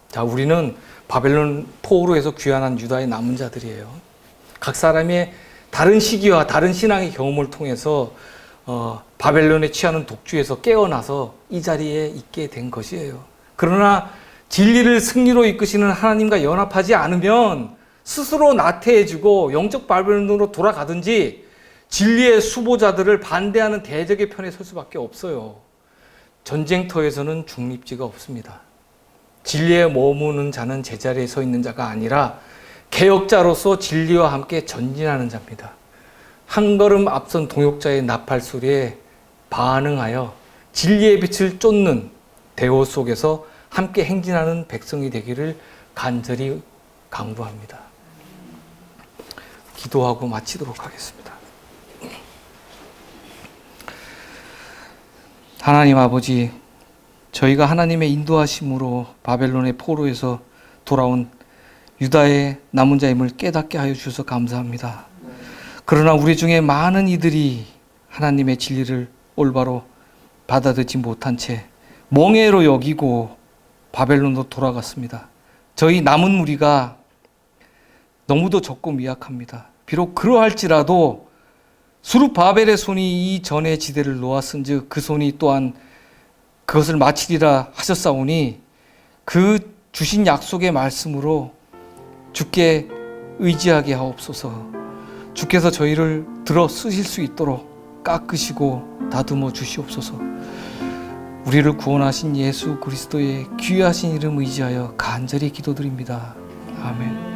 자, 우리는 바벨론 포로에서 귀환한 유다의 남은 자들이에요. 각 사람의 다른 시기와 다른 신앙의 경험을 통해서 바벨론에 취하는 독주에서 깨어나서 이 자리에 있게 된 것이에요. 그러나 진리를 승리로 이끄시는 하나님과 연합하지 않으면 스스로 나태해지고 영적 바벨론으로 돌아가든지 진리의 수보자들을 반대하는 대적의 편에 설 수밖에 없어요. 전쟁터에서는 중립지가 없습니다. 진리에 머무는 자는 제자리에 서 있는 자가 아니라 개혁자로서 진리와 함께 전진하는 자입니다. 한 걸음 앞선 동역자의 나팔 소리에 반응하여 진리의 빛을 쫓는 대호 속에서 함께 행진하는 백성이 되기를 간절히 강구합니다. 기도하고 마치도록 하겠습니다. 하나님 아버지, 저희가 하나님의 인도하심으로 바벨론의 포로에서 돌아온 유다의 남은 자임을 깨닫게 하여 주셔서 감사합니다. 그러나 우리 중에 많은 이들이 하나님의 진리를 올바로 받아들이지 못한 채 멍해로 여기고 바벨론으로 돌아갔습니다. 저희 남은 무리가 너무도 적고 미약합니다. 비록 그러할지라도 수룹바벨의 손이 이 전의 지대를 놓았은즉 그 손이 또한 그것을 마치리라 하셨사오니 그 주신 약속의 말씀으로 주께 의지하게 하옵소서. 주께서 저희를 들어 쓰실 수 있도록 깎으시고 다듬어 주시옵소서. 우리를 구원하신 예수 그리스도의 귀하신 이름 의지하여 간절히 기도드립니다. 아멘.